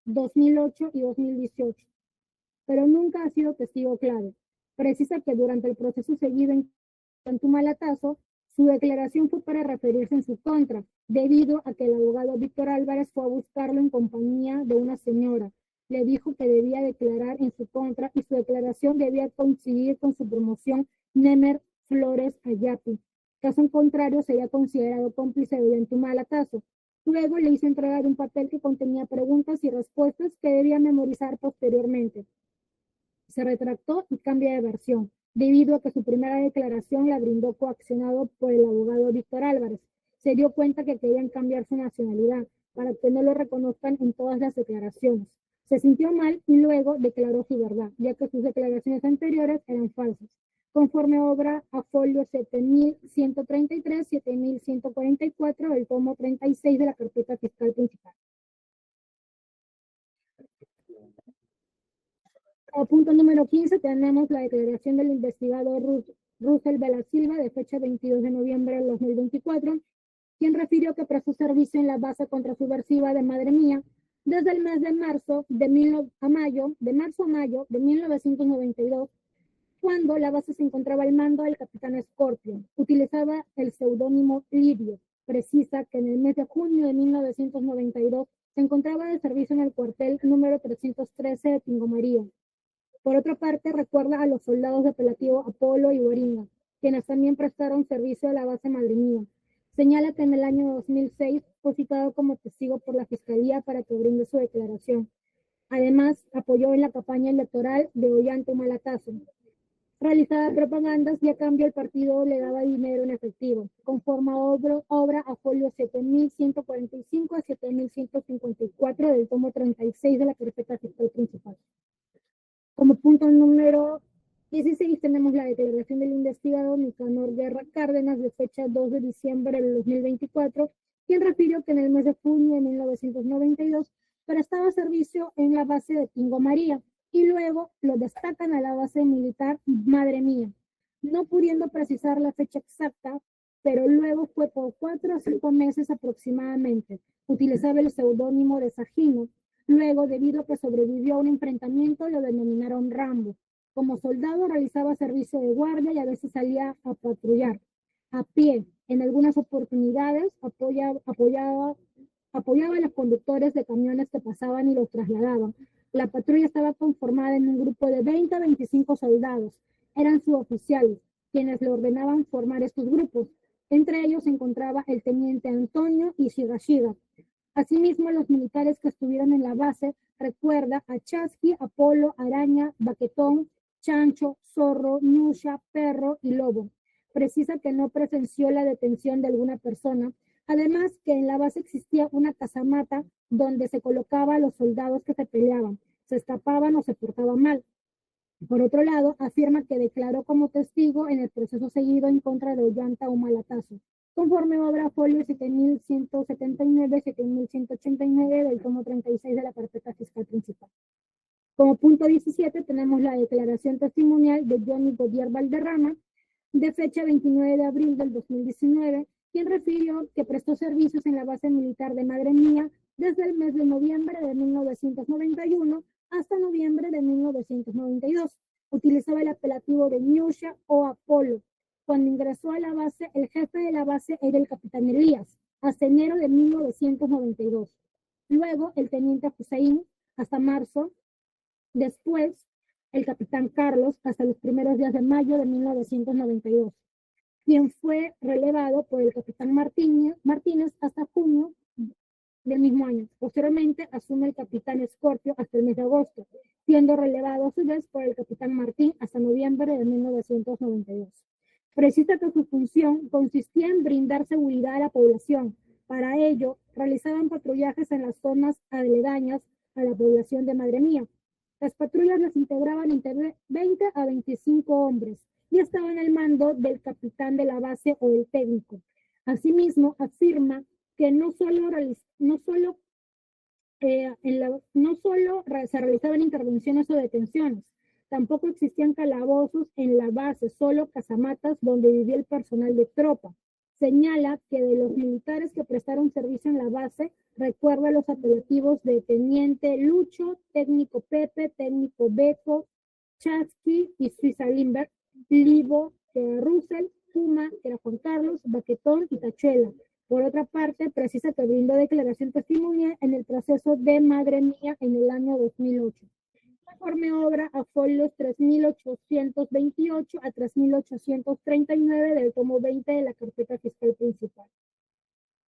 2008 y 2018, pero nunca ha sido testigo clave. Precisa que durante el proceso seguido en Tumalatazo, su declaración fue para referirse en su contra, debido a que el abogado Víctor Álvarez fue a buscarlo en compañía de una señora. Le dijo que debía declarar en su contra y su declaración debía coincidir con su promoción Nemer Flores Ayapi. Caso contrario, sería considerado cómplice de Tumalatazo. Luego le hizo entrega de un papel que contenía preguntas y respuestas que debía memorizar posteriormente. Se retractó y cambia de versión, debido a que su primera declaración la brindó coaccionado por el abogado Víctor Álvarez. Se dio cuenta que querían cambiar su nacionalidad para que no lo reconozcan en todas las declaraciones. Se sintió mal y luego declaró su verdad, ya que sus declaraciones anteriores eran falsas. Conforme obra a folio 7133, 7144, el tomo 36 de la carpeta fiscal principal. A punto número 15 tenemos la declaración del investigador Russell Vela Silva, de fecha 22 de noviembre del 2024, quien refirió que prestó servicio en la base contrasubversiva de Madre Mía desde el mes de marzo a mayo de 1992, cuando la base se encontraba al mando del capitán Scorpio. Utilizaba el seudónimo Livio. Precisa que en el mes de junio de 1992 se encontraba de servicio en el cuartel número 313 de Tingo María. Por otra parte, recuerda a los soldados de apelativo Apolo y Guaringa, quienes también prestaron servicio a la base Madre Mía. Señala que en el año 2006 fue citado como testigo por la Fiscalía para que brinde su declaración. Además, apoyó en la campaña electoral de Ollanta Humala-Tazo. Realizaba propagandas y a cambio el partido le daba dinero en efectivo, con forma obra a folio 7145 a 7154 del tomo 36 de la carpeta fiscal principal. Como punto número 16 tenemos la declaración del investigado Nicanor Guerra Cárdenas de fecha 2 de diciembre del 2024, quien refirió que en el mes de junio de 1992 prestaba servicio en la base de Pingo María y luego lo destacan a la base militar Madre Mía, no pudiendo precisar la fecha exacta, pero luego fue por 4 a 5 meses aproximadamente. Utilizaba el seudónimo de Sajino. Luego, debido a que sobrevivió a un enfrentamiento, lo denominaron Rambo. Como soldado realizaba servicio de guardia y a veces salía a patrullar. A pie, en algunas oportunidades, apoyaba a los conductores de camiones que pasaban y los trasladaban. La patrulla estaba conformada en un grupo de 20 a 25 soldados. Eran suboficiales, quienes le ordenaban formar estos grupos. Entre ellos se encontraba el teniente Antonio Ishigashiga. Asimismo, los militares que estuvieron en la base recuerda a Chasqui, Apolo, Araña, Baquetón, Chancho, Zorro, Nusha, Perro y Lobo. Precisa que no presenció la detención de alguna persona. Además, que en la base existía una casamata donde se colocaba a los soldados que se peleaban, se escapaban o se portaban mal. Por otro lado, afirma que declaró como testigo en el proceso seguido en contra de Ollanta Humala-Tazo, conforme obra folio 7179-7189 del tomo 36 de la carpeta fiscal principal. Como punto 17 tenemos la declaración testimonial de Johnny Godier Valderrama, de fecha 29 de abril del 2019, quien refirió que prestó servicios en la base militar de Madre Mía desde el mes de noviembre de 1991 hasta noviembre de 1992. Utilizaba el apelativo de Nusha o Apolo. Cuando ingresó a la base, el jefe de la base era el capitán Elías, hasta enero de 1992. Luego, el teniente Hussein, hasta marzo. Después, el capitán Carlos, hasta los primeros días de mayo de 1992, quien fue relevado por el capitán Martínez hasta junio del mismo año. Posteriormente, asume el capitán Escorpio hasta el mes de agosto, siendo relevado a su vez por el capitán Martín hasta noviembre de 1992. Precisa que su función consistía en brindar seguridad a la población. Para ello, realizaban patrullajes en las zonas aledañas a la población de Madre Mía. Las patrullas las integraban entre 20 a 25 hombres y estaban al mando del capitán de la base o el técnico. Asimismo, afirma que no solo se realizaban intervenciones o detenciones, tampoco existían calabozos en la base, solo casamatas donde vivía el personal de tropa. Señala que de los militares que prestaron servicio en la base, recuerda los apelativos de Teniente Lucho, Técnico Pepe, Técnico Beco, Chasqui y Suiza Limber, Libo, que era Russell, Puma, que era Juan Carlos, Baquetón y Tachuela. Por otra parte, precisa que brindó declaración testimonial en el proceso de Madre Mía en el año 2008. Conforme obra a folios 3828 a 3839 del tomo 20 de la carpeta fiscal principal.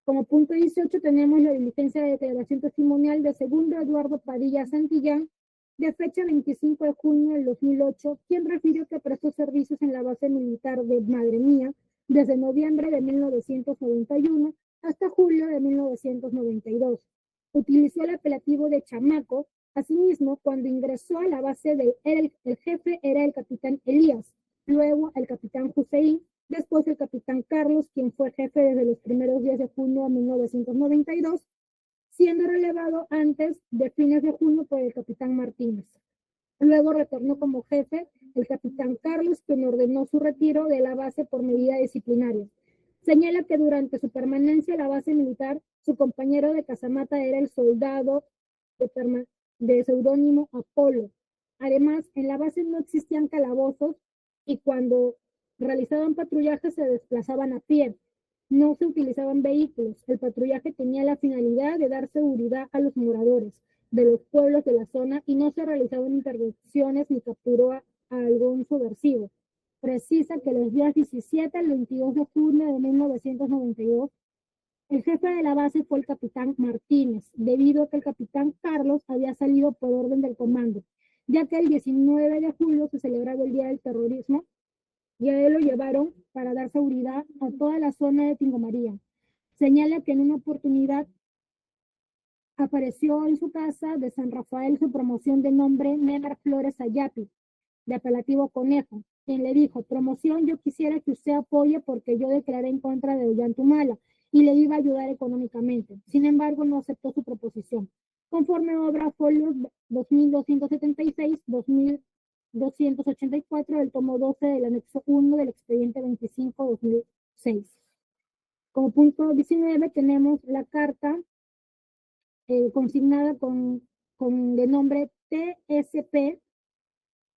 Como punto 18 tenemos la diligencia de declaración testimonial de segundo Eduardo Padilla Santillán, de fecha 25 de junio del 2008, quien refirió que prestó servicios en la base militar de Madre Mía desde noviembre de 1991 hasta julio de 1992. Utilizó el apelativo de chamaco. Asimismo, cuando ingresó a la base el jefe era el capitán Elías, luego el capitán Hussein, después el capitán Carlos, quien fue jefe desde los primeros días de junio de 1992, siendo relevado antes de fines de junio por el capitán Martínez. Luego retornó como jefe el capitán Carlos, quien ordenó su retiro de la base por medida disciplinaria. Señala que durante su permanencia en la base militar, su compañero de casamata era el soldado de seudónimo Apolo. Además, en la base no existían calabozos y cuando realizaban patrullajes se desplazaban a pie. No se utilizaban vehículos. El patrullaje tenía la finalidad de dar seguridad a los moradores de los pueblos de la zona y no se realizaban intervenciones ni capturó a algún subversivo. Precisa que los días 17 al 22 de junio de 1992 El jefe de la base fue el capitán Martínez, debido a que el capitán Carlos había salido por orden del comando, ya que el 19 de julio se celebraba el Día del Terrorismo y a él lo llevaron para dar seguridad a toda la zona de Tingo María. Señala que en una oportunidad apareció en su casa de San Rafael su promoción de nombre Never Flores Ayapi, de apelativo Conejo, quien le dijo: promoción, yo quisiera que usted apoye porque yo declaré en contra de Ollantumala y le iba a ayudar económicamente. Sin embargo, no aceptó su proposición. Conforme obra folios 2276, 2284 del tomo 12 del anexo 1 del expediente 25-2006. Como punto 19 tenemos la carta consignada con el nombre TSP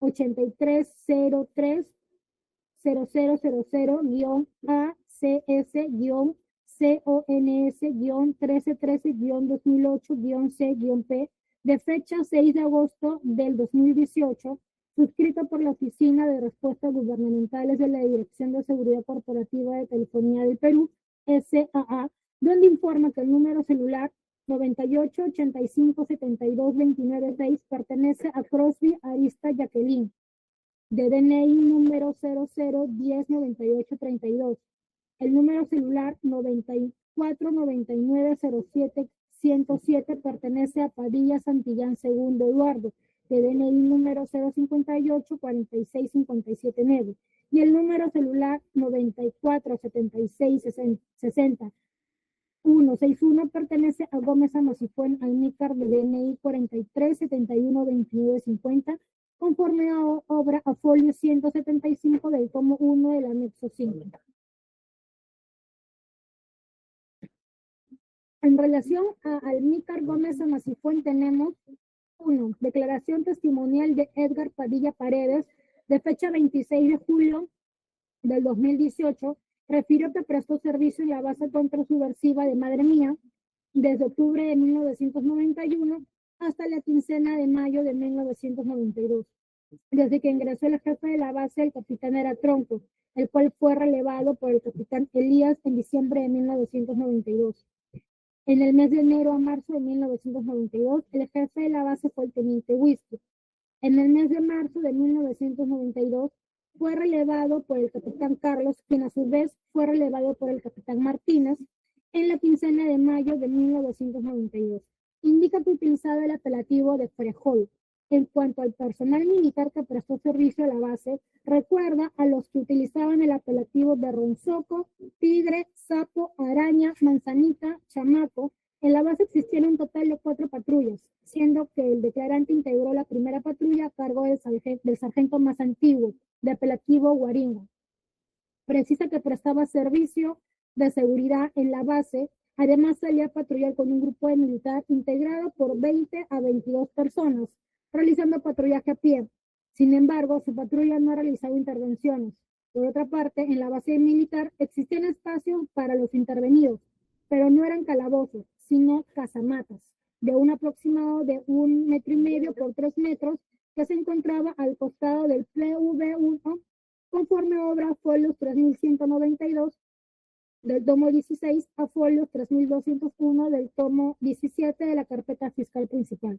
8300-00-ACS-CONS-1313-2008-C-P, de fecha 6 de agosto del 2018, suscrito por la Oficina de Respuestas Gubernamentales de la Dirección de Seguridad Corporativa de Telefonía del Perú, SAA, donde informa que el número celular 98-85-72-29-6 pertenece a Crosby Arista Jacqueline, de DNI número 00109832. El número celular 949907-107 pertenece a Padilla Santillán Segundo Eduardo, de DNI número 058-46579. Y el número celular 947660 161 pertenece a Gómez Amacifuen Almícar, de DNI 43712950, conforme a obra a folio 175 del tomo 1 del anexo 5. En relación a Almícar Gómez Amacifuen tenemos 1. Declaración testimonial de Edgar Padilla Paredes, de fecha 26 de julio del 2018, refirió que prestó servicio en la base contrasubversiva de Madre Mía desde octubre de 1991 hasta la quincena de mayo de 1992. Desde que ingresó el jefe de la base, el capitán era Tronco, el cual fue relevado por el capitán Elías en diciembre de 1992. En el mes de enero a marzo de 1992, el jefe de la base fue el teniente Whisky. En el mes de marzo de 1992, fue relevado por el capitán Carlos, quien a su vez fue relevado por el capitán Martínez en la quincena de mayo de 1992. Indica que utilizaba el apelativo de Frejol. En cuanto al personal militar que prestó servicio a la base, recuerda a los que utilizaban el apelativo de Ronzoco, Tigre, Sapo, Araña, Manzanita, Chamaco. En la base existían un total de 4 patrullas, siendo que el declarante integró la primera patrulla a cargo del sargento más antiguo, de apelativo Guaringo. Precisa que prestaba servicio de seguridad en la base. Además, salía a patrullar con un grupo de militar integrado por 20 a 22 personas, realizando patrullaje a pie. Sin embargo, su patrulla no ha realizado intervenciones. Por otra parte, en la base militar existían espacios para los intervenidos, pero no eran calabozos, sino casamatas, de un aproximado de 1,5 metros por 3 metros, que se encontraba al costado del PV1, conforme obra folios 3192 del tomo 16 a folios 3201 del tomo 17 de la carpeta fiscal principal.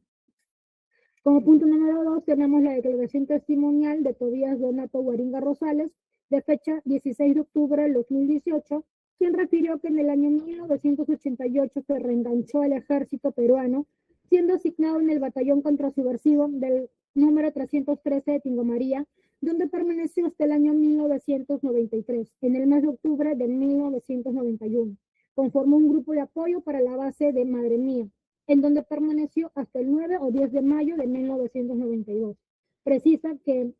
Como punto número 2 tenemos la declaración testimonial de Tobías Donato Guaringa Rosales, de fecha 16 de octubre del 2018, quien refirió que en el año 1988 se reenganchó al ejército peruano, siendo asignado en el batallón contrasubversivo del número 313 de Tingo María, donde permaneció hasta el año 1993. En el mes de octubre de 1991, conformó un grupo de apoyo para la base de Madre Mía, en donde permaneció hasta el 9 o 10 de mayo de 1992. Precisa que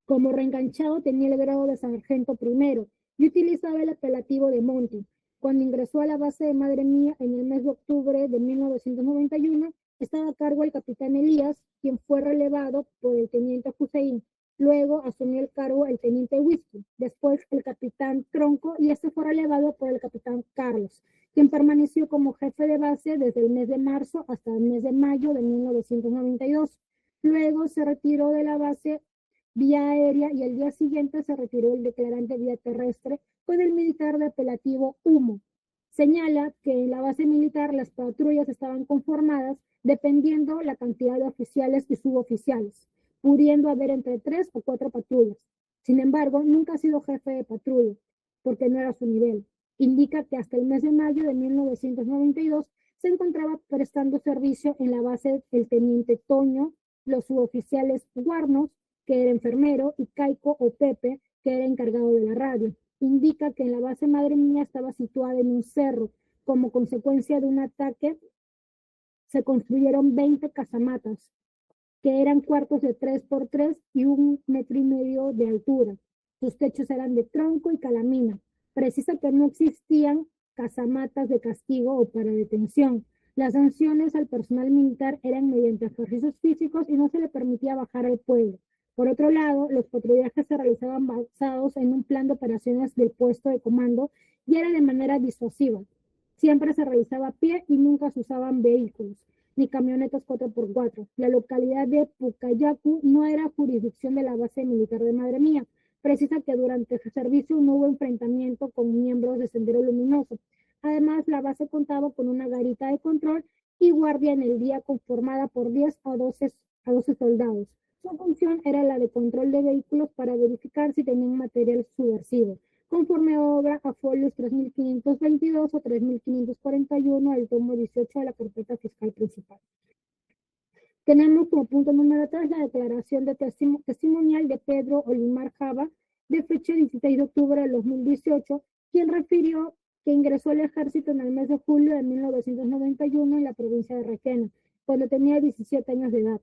como reenganchado tenía el grado de sargento primero y utilizaba el apelativo de Monty. Cuando ingresó a la base de Madre Mía en el mes de octubre de 1991, estaba a cargo el capitán Elías, quien fue relevado por el teniente Hussein. Luego asumió el cargo el teniente Whisky, después el capitán Tronco, y este fue relevado por el capitán Carlos, quien permaneció como jefe de base desde el mes de marzo hasta el mes de mayo de 1992. Luego se retiró de la base vía aérea y el día siguiente se retiró el declarante vía terrestre con el militar de apelativo Humo. Señala que en la base militar las patrullas estaban conformadas dependiendo la cantidad de oficiales y suboficiales, pudiendo haber entre 3 o 4 patrullas. Sin embargo, nunca ha sido jefe de patrulla, porque no era su nivel. Indica que hasta el mes de mayo de 1992 se encontraba prestando servicio en la base el teniente Toño, los suboficiales Guarnos, que era enfermero, y Caico o Pepe, que era encargado de la radio. Indica que en la base Madre Mía estaba situada en un cerro. Como consecuencia de un ataque, se construyeron 20 casamatas, que eran cuartos de 3 por 3 y 1,5 metros de altura. Sus techos eran de tronco y calamina. Precisa que no existían casamatas de castigo o para detención. Las sanciones al personal militar eran mediante ejercicios físicos y no se le permitía bajar al pueblo. Por otro lado, los patrullajes se realizaban basados en un plan de operaciones del puesto de comando y era de manera disuasiva. Siempre se realizaba a pie y nunca se usaban vehículos ni camionetas 4x4. La localidad de Pucayacu no era jurisdicción de la base militar de Madre Mía. Precisa que durante su servicio no hubo enfrentamiento con miembros de Sendero Luminoso. Además, la base contaba con una garita de control y guardia en el día conformada por 10 a 12 soldados. Su función era la de control de vehículos para verificar si tenían material subversivo, conforme obra a folios 3522 o 3541 del tomo 18 de la carpeta fiscal principal. Tenemos como punto número 3 la declaración de testimonial de Pedro Olimar Java, de fecha 16 de octubre de 2018, quien refirió que ingresó al ejército en el mes de julio de 1991 en la provincia de Requena, cuando tenía 17 años de edad.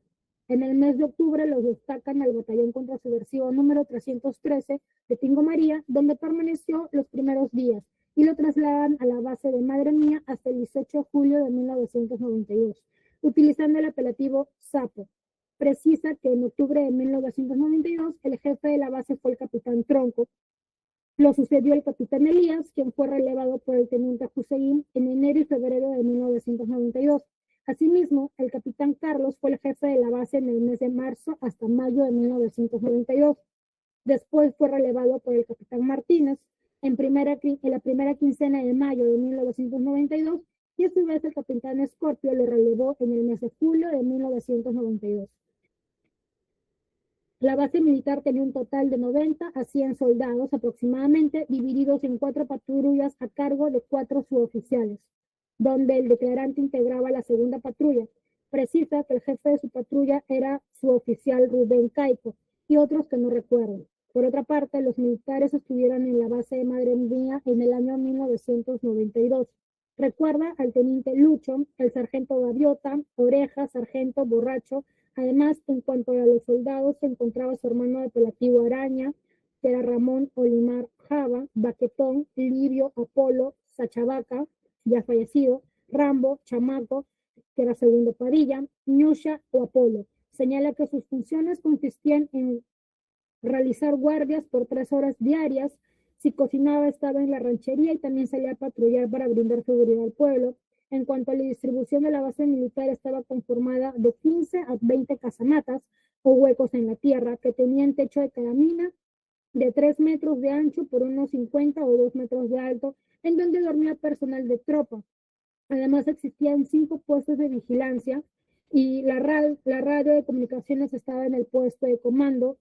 En el mes de octubre los destacan al batallón contrasubversivo número 313 de Tingo María, donde permaneció los primeros días, y lo trasladan a la base de Madre Mía hasta el 18 de julio de 1992, utilizando el apelativo Sapo. Precisa que en octubre de 1992 el jefe de la base fue el capitán Tronco. Lo sucedió el capitán Elías, quien fue relevado por el teniente Hussein en enero y febrero de 1992. Asimismo, el capitán Carlos fue el jefe de la base en el mes de marzo hasta mayo de 1992. Después fue relevado por el capitán Martínez en la primera quincena de mayo de 1992 y a su vez el capitán Escorpio lo relevó en el mes de julio de 1992. La base militar tenía un total de 90 a 100 soldados aproximadamente, divididos en 4 patrullas a cargo de 4 suboficiales, donde el declarante integraba la segunda patrulla. Precisa que el jefe de su patrulla era suboficial Rubén Caico y otros que no recuerdo. Por otra parte, los militares estuvieron en la base de Madre Mía en el año 1992. Recuerda al teniente Lucho, el sargento Gaviota, Oreja, sargento Borracho. Además, en cuanto a los soldados, se encontraba su hermano de apelativo Araña, que era Ramón Olimar Java, Baquetón, Livio, Apolo, Sachabaca, ya fallecido, Rambo, Chamaco, que era segundo Padilla, Ñusha o Apolo. Señala que sus funciones consistían en realizar guardias por 3 horas diarias. Si cocinaba, estaba en la ranchería y también salía a patrullar para brindar seguridad al pueblo. En cuanto a la distribución de la base militar, estaba conformada de 15 a 20 casamatas o huecos en la tierra que tenían techo de calamina de 3 metros de ancho por unos 50 o 2 metros de alto, en donde dormía personal de tropa. Además, existían 5 puestos de vigilancia y la radio de comunicaciones estaba en el puesto de comando.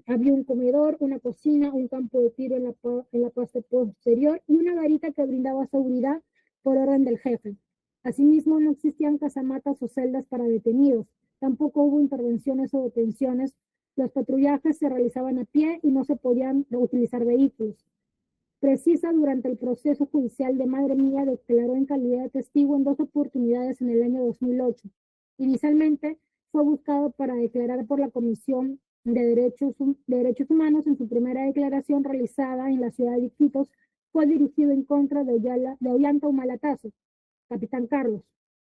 Había un comedor, una cocina, un campo de tiro en la parte posterior y una garita que brindaba seguridad por orden del jefe. Asimismo, no existían casamatas o celdas para detenidos. Tampoco hubo intervenciones o detenciones. Los patrullajes se realizaban a pie y no se podían utilizar vehículos. Precisa, durante el proceso judicial de Madre Mía, declaró en calidad de testigo en 2 oportunidades en el año 2008. Inicialmente fue buscado para declarar por la Comisión de Derechos Humanos. En su primera declaración realizada en la ciudad de Iquitos, fue dirigido en contra de Ollanta Humalatazo, capitán Carlos,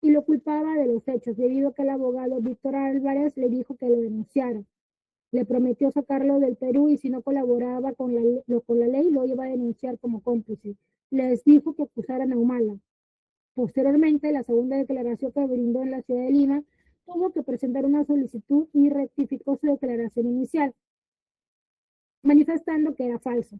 y lo culpaba de los hechos, debido a que el abogado Víctor Álvarez le dijo que lo denunciara. Le prometió sacarlo del Perú y si no colaboraba con la ley lo iba a denunciar como cómplice. Les dijo que acusaran a Humala. Posteriormente, la segunda declaración que brindó en la ciudad de Lima, tuvo que presentar una solicitud y rectificó su declaración inicial, manifestando que era falso.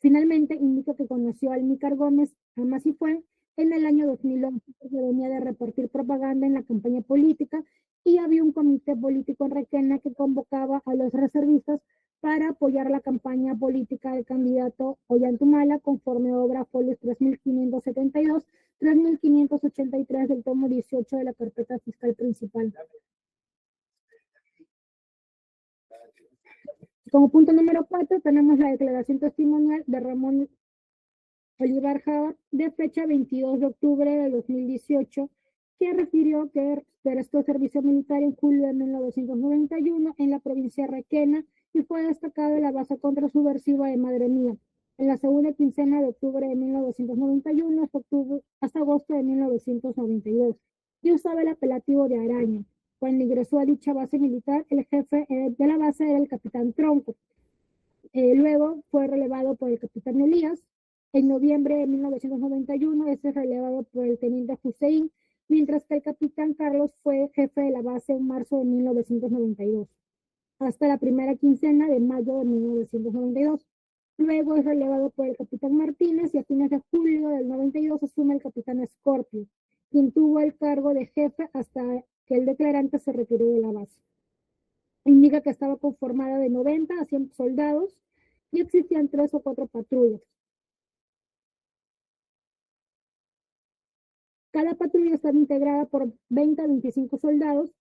Finalmente, indica que conoció a Almícar Gómez Amasifue en el año 2011, porque venía de repartir propaganda en la campaña política y había un comité político en Requena que convocaba a los reservistas para apoyar la campaña política del candidato Ollantumala conforme obra folios 3572, 3583 del tomo 18 de la carpeta fiscal principal. Como punto número 4 tenemos la declaración testimonial de Ramón Olivar Java de fecha 22 de octubre de 2018, que refirió que prestó servicio militar en julio de 1991 en la provincia de Requena y fue destacado en la base contrasubversiva de Madre Mía. En la segunda quincena de octubre de 1991 hasta agosto de 1992, y usaba el apelativo de Araña. Cuando ingresó a dicha base militar, el jefe de la base era el capitán Tronco. Luego fue relevado por el capitán Elías. En noviembre de 1991 es relevado por el teniente Hussein, mientras que el capitán Carlos fue jefe de la base en marzo de 1992, hasta la primera quincena de mayo de 1992. Luego es relevado por el capitán Martínez y a fines de julio del 92 asume el capitán Scorpio, quien tuvo el cargo de jefe hasta que el declarante se retiró de la base. Indica que estaba conformada de 90 a 100 soldados y existían 3 o 4 patrullas. Cada patrulla estaba integrada por 20 a 25 soldados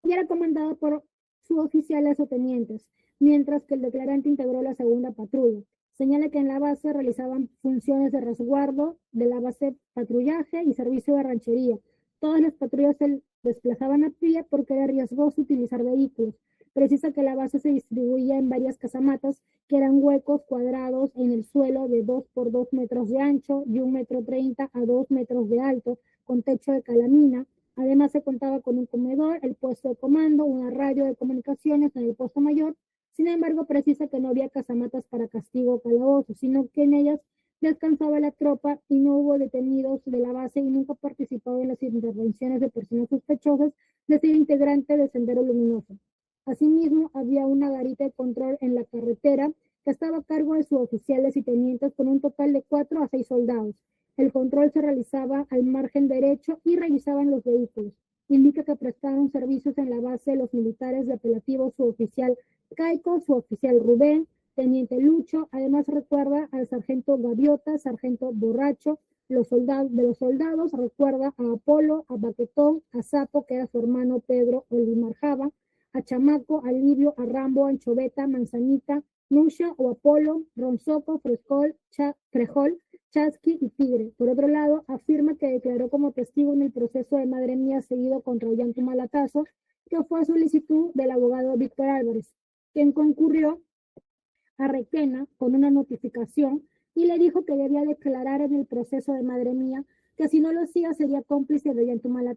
y era comandada por suboficiales o tenientes, mientras que el declarante integró la segunda patrulla. Señala que en la base realizaban funciones de resguardo de la base, patrullaje y servicio de ranchería. Todas las patrullas se desplazaban a pie porque era riesgoso utilizar vehículos. Precisa que la base se distribuía en varias casamatas que eran huecos cuadrados en el suelo de 2 por 2 metros de ancho y 1,30 m a 2 metros de alto, con techo de calamina. Además se contaba con un comedor, el puesto de comando, una radio de comunicaciones en el puesto mayor. Sin embargo, precisa que no había casamatas para castigo o calabozo, sino que en ellas descansaba la tropa y no hubo detenidos de la base y nunca participado en las intervenciones de personas sospechosas de ser integrante de Sendero Luminoso. Asimismo, había una garita de control en la carretera que estaba a cargo de suboficiales y tenientes con un total de 4 a 6 soldados. El control se realizaba al margen derecho y revisaban los vehículos. Indica que prestaron servicios en la base los militares de apelativo suboficial Caico, suboficial Rubén, teniente Lucho. Además recuerda al sargento Gaviota, sargento Borracho, de los soldados, recuerda a Apolo, a Baquetón, a Sapo, que era su hermano Pedro Olimar Java, a Chamaco, a Livio, a Rambo, a Anchoveta, Manzanita, Nusha o Apolo, Ronzoco, Frejol, Chasqui y Tigre. Por otro lado, afirma que declaró como testigo en el proceso de Madre Mía seguido contra Ollantumala, que fue a solicitud del abogado Víctor Álvarez, quien concurrió a Requena con una notificación y le dijo que debía declarar en el proceso de Madre Mía, que si no lo hacía sería cómplice de Ollantumala,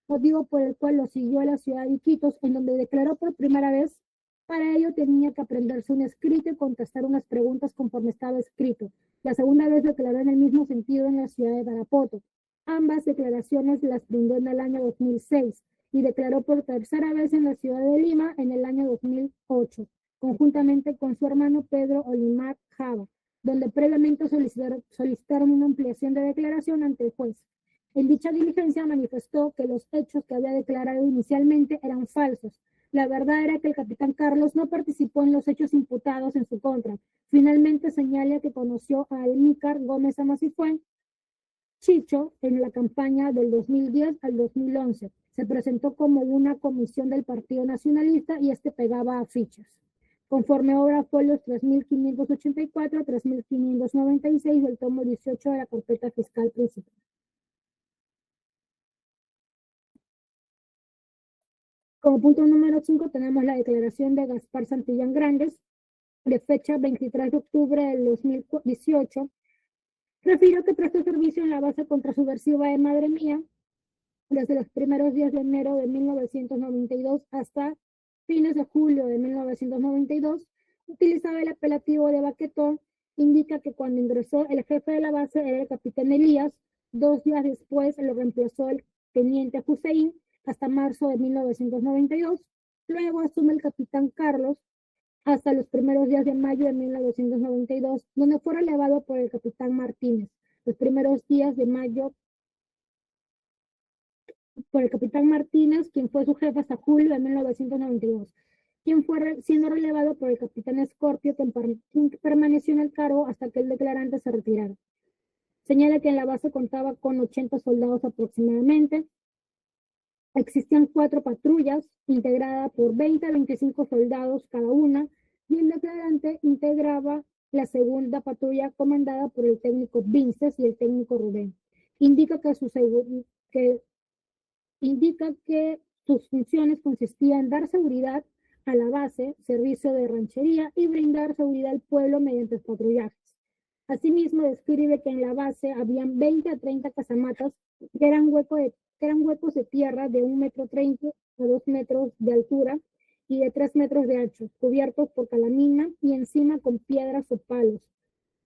motivo por el cual lo siguió a la ciudad de Iquitos, en donde declaró por primera vez. Para ello tenía que aprenderse un escrito y contestar unas preguntas conforme estaba escrito. La segunda vez declaró en el mismo sentido en la ciudad de Tarapoto. Ambas declaraciones las brindó en el año 2006 y declaró por tercera vez en la ciudad de Lima en el año 2008, conjuntamente con su hermano Pedro Olimar Java, donde previamente solicitaron una ampliación de declaración ante el juez. En dicha diligencia manifestó que los hechos que había declarado inicialmente eran falsos. La verdad era que el capitán Carlos no participó en los hechos imputados en su contra. Finalmente señala que conoció a Almícar Gómez Amasifue, Chicho, en la campaña del 2010 al 2011. Se presentó como una comisión del Partido Nacionalista y pegaba afiches. Conforme obra folios 3584 a 3596 del tomo 18 de la carpeta fiscal principal. Como punto número 5 tenemos la declaración de Gaspar Santillán Grandes, de fecha 23 de octubre del 2018. Refirió que prestó servicio en la base contrasubversiva de Madre Mía desde los primeros días de enero de 1992 hasta fines de julio de 1992. Utilizaba el apelativo de Baquetón. Indica que cuando ingresó el jefe de la base era el capitán Elías. 2 días después lo reemplazó el teniente Hussein hasta marzo de 1992. Luego asume el capitán Carlos hasta los primeros días de mayo de 1992, donde fue relevado por el capitán Martínez. los primeros días de mayo por el capitán Martínez, quien fue su jefe hasta julio de 1992, quien fue siendo relevado por el capitán Scorpio, quien permaneció en el cargo hasta que el declarante se retirara. Señala que en la base contaba con 80 soldados aproximadamente. Existían 4 patrullas integradas por 20 a 25 soldados cada una, y el declarante integraba la segunda patrulla comandada por el técnico Vinces y el técnico Rubén. Indica que sus funciones consistían en dar seguridad a la base, servicio de ranchería y brindar seguridad al pueblo mediante patrullajes. Asimismo, describe que en la base habían 20 a 30 casamatas que eran huecos de tierra de 1,30 m a 2 metros de altura y de 3 metros de ancho, cubiertos por calamina y encima con piedras o palos.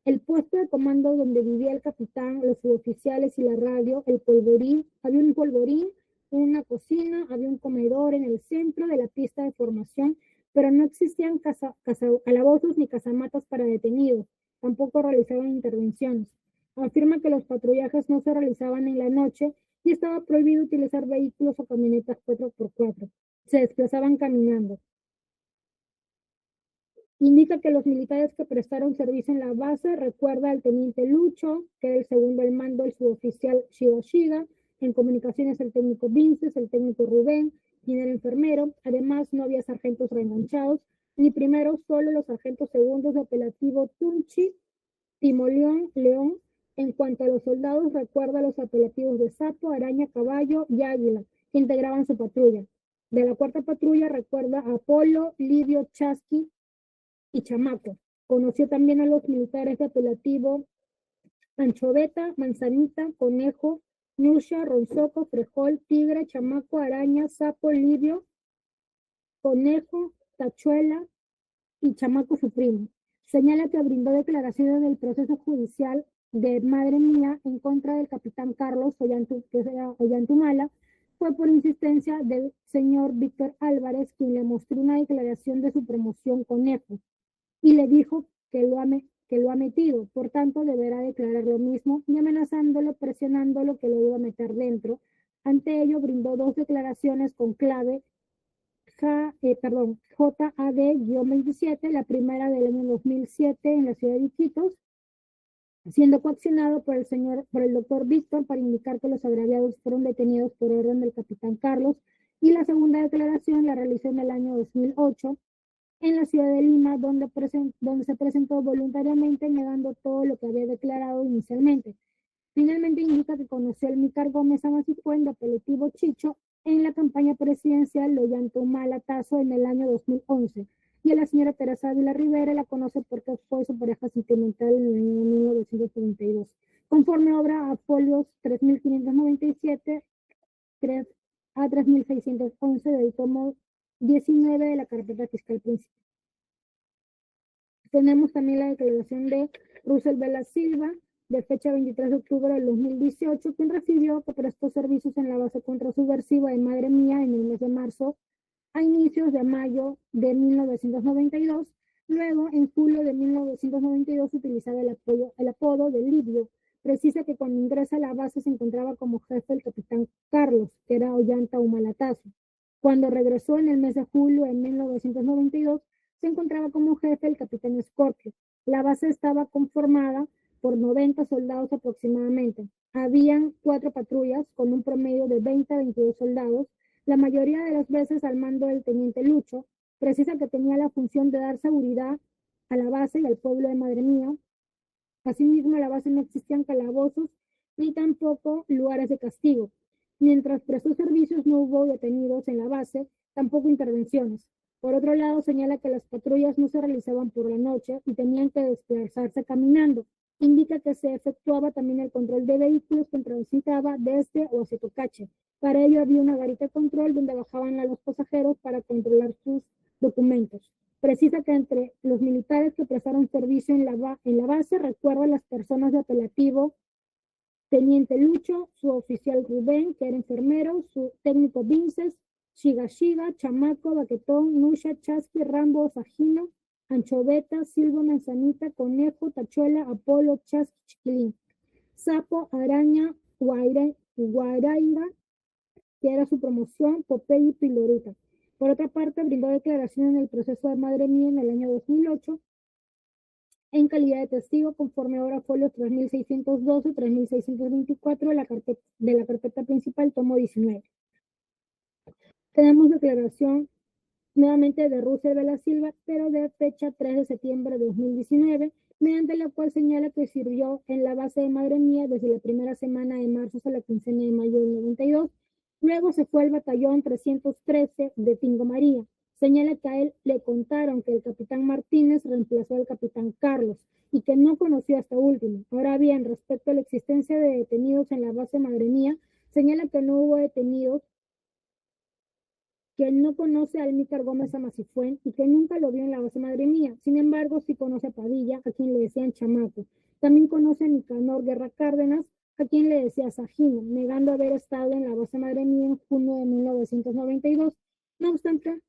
El puesto de comando donde vivía el capitán, los suboficiales y la radio, había un polvorín, una cocina, había un comedor en el centro de la pista de formación, pero no existían calabozos ni casamatas para detenidos, tampoco realizaban intervenciones. Afirma que los patrullajes no se realizaban en la noche y estaba prohibido utilizar vehículos o camionetas 4x4. Se desplazaban caminando. Indica que los militares que prestaron servicio en la base recuerda al teniente Lucho, que era el segundo al mando, el suboficial Shiga, en comunicaciones el técnico Vinces, el técnico Rubén, quien era enfermero. Además, no había sargentos reenganchados, ni primeros, solo los sargentos segundos de apelativo Tunchi, Timoleón, León. En cuanto a los soldados, recuerda los apelativos de Sapo, Araña, Caballo y Águila, que integraban su patrulla. De la 4ª patrulla recuerda a Apolo, Livio, Chasqui y Chamaco. Conoció también a los militares de apelativo Anchoveta, Manzanita, Conejo, Nusha, Ronzoco, Frejol, Tigre, Chamaco, Araña, Sapo, Livio, Conejo, Tachuela y Chamaco su primo. Señala que brindó declaraciones en el proceso judicial de Madre Mía en contra del capitán Carlos Ollantumala. Fue por insistencia del señor Víctor Álvarez, quien le mostró una declaración de su promoción Conejo y le dijo que lo ha metido, por tanto deberá declarar lo mismo, y amenazándolo, presionándolo que lo iba a meter dentro. Ante ello brindó 2 declaraciones con clave JAD-27, la primera del año 2007 en la ciudad de Iquitos, siendo coaccionado por el doctor Víctor para indicar que los agraviados fueron detenidos por orden del capitán Carlos, y la segunda declaración la realizó en el año 2008 en la ciudad de Lima, donde se presentó voluntariamente negando todo lo que había declarado inicialmente. Finalmente indica que conoció al Mícar Gómez Amasifuen, de apelativo Chicho, en la campaña presidencial de Ollantumala Tazo en el año 2011, y a la señora Teresa Ávila Rivera la conoce porque fue su pareja sentimental en el año 1972. Conforme obra a folios 3597 a 3611 del tomo 19 de la carpeta fiscal principal. Tenemos también la declaración de Russell Vela Silva, de fecha 23 de octubre del 2018, quien refirió que prestó servicios en la base contrasubversiva de Madre Mía en el mes de marzo a inicios de mayo de 1992. Luego, en julio de 1992, utilizaba el apodo de Livio. Precisa que cuando ingresa a la base se encontraba como jefe el capitán Carlos, que era Ollanta Humalatazo. Cuando regresó en el mes de julio de 1992, se encontraba como jefe el capitán Scorpio. La base estaba conformada por 90 soldados aproximadamente. Habían 4 patrullas con un promedio de 20 a 22 soldados, la mayoría de las veces al mando del teniente Lucho. Precisa que tenía la función de dar seguridad a la base y al pueblo de Madre Mía. Asimismo, en la base no existían calabozos ni tampoco lugares de castigo. Mientras prestó servicios no hubo detenidos en la base, tampoco intervenciones. Por otro lado, señala que las patrullas no se realizaban por la noche y tenían que desplazarse caminando. Indica que se efectuaba también el control de vehículos que transitaba desde o hacia Tocache. Para ello había una garita de control donde bajaban a los pasajeros para controlar sus documentos. Precisa que entre los militares que prestaron servicio en la base recuerda a las personas de apelativo teniente Lucho, su oficial Rubén, que era enfermero, su técnico Vinces, Shiga, Chamaco, Baquetón, Nusha, Chasqui, Rambo, Sajino, Anchoveta, Silva, Manzanita, Conejo, Tachuela, Apolo, Chasqui, Chiquilín. Sapo, Araña, Guaraira, que era su promoción, Popeye y Pilorita. Por otra parte, brindó declaración en el proceso de Madre Mía en el año 2008 en calidad de testigo conforme ahora folios 3612 y 3624 de la carpeta principal, tomo 19. Tenemos declaración nuevamente de Russell Vela Silva, pero de fecha 3 de septiembre de 2019, mediante la cual señala que sirvió en la base de Madre Mía desde la primera semana de marzo hasta la quincena de mayo del 92. Luego se fue al batallón 313 de Tingo María. Señala que a él le contaron que el capitán Martínez reemplazó al capitán Carlos y que no conoció a este último. Ahora bien, respecto a la existencia de detenidos en la base Madre Mía, señala que no hubo detenidos, que él no conoce a Almícar Gómez Amasifuen y que nunca lo vio en la base Madre Mía. Sin embargo, sí conoce a Padilla, a quien le decían Chamaco. También conoce a Nicanor Guerra Cárdenas, a quien le decía Sajino, negando haber estado en la base Madre Mía en junio de 1992. No obstante,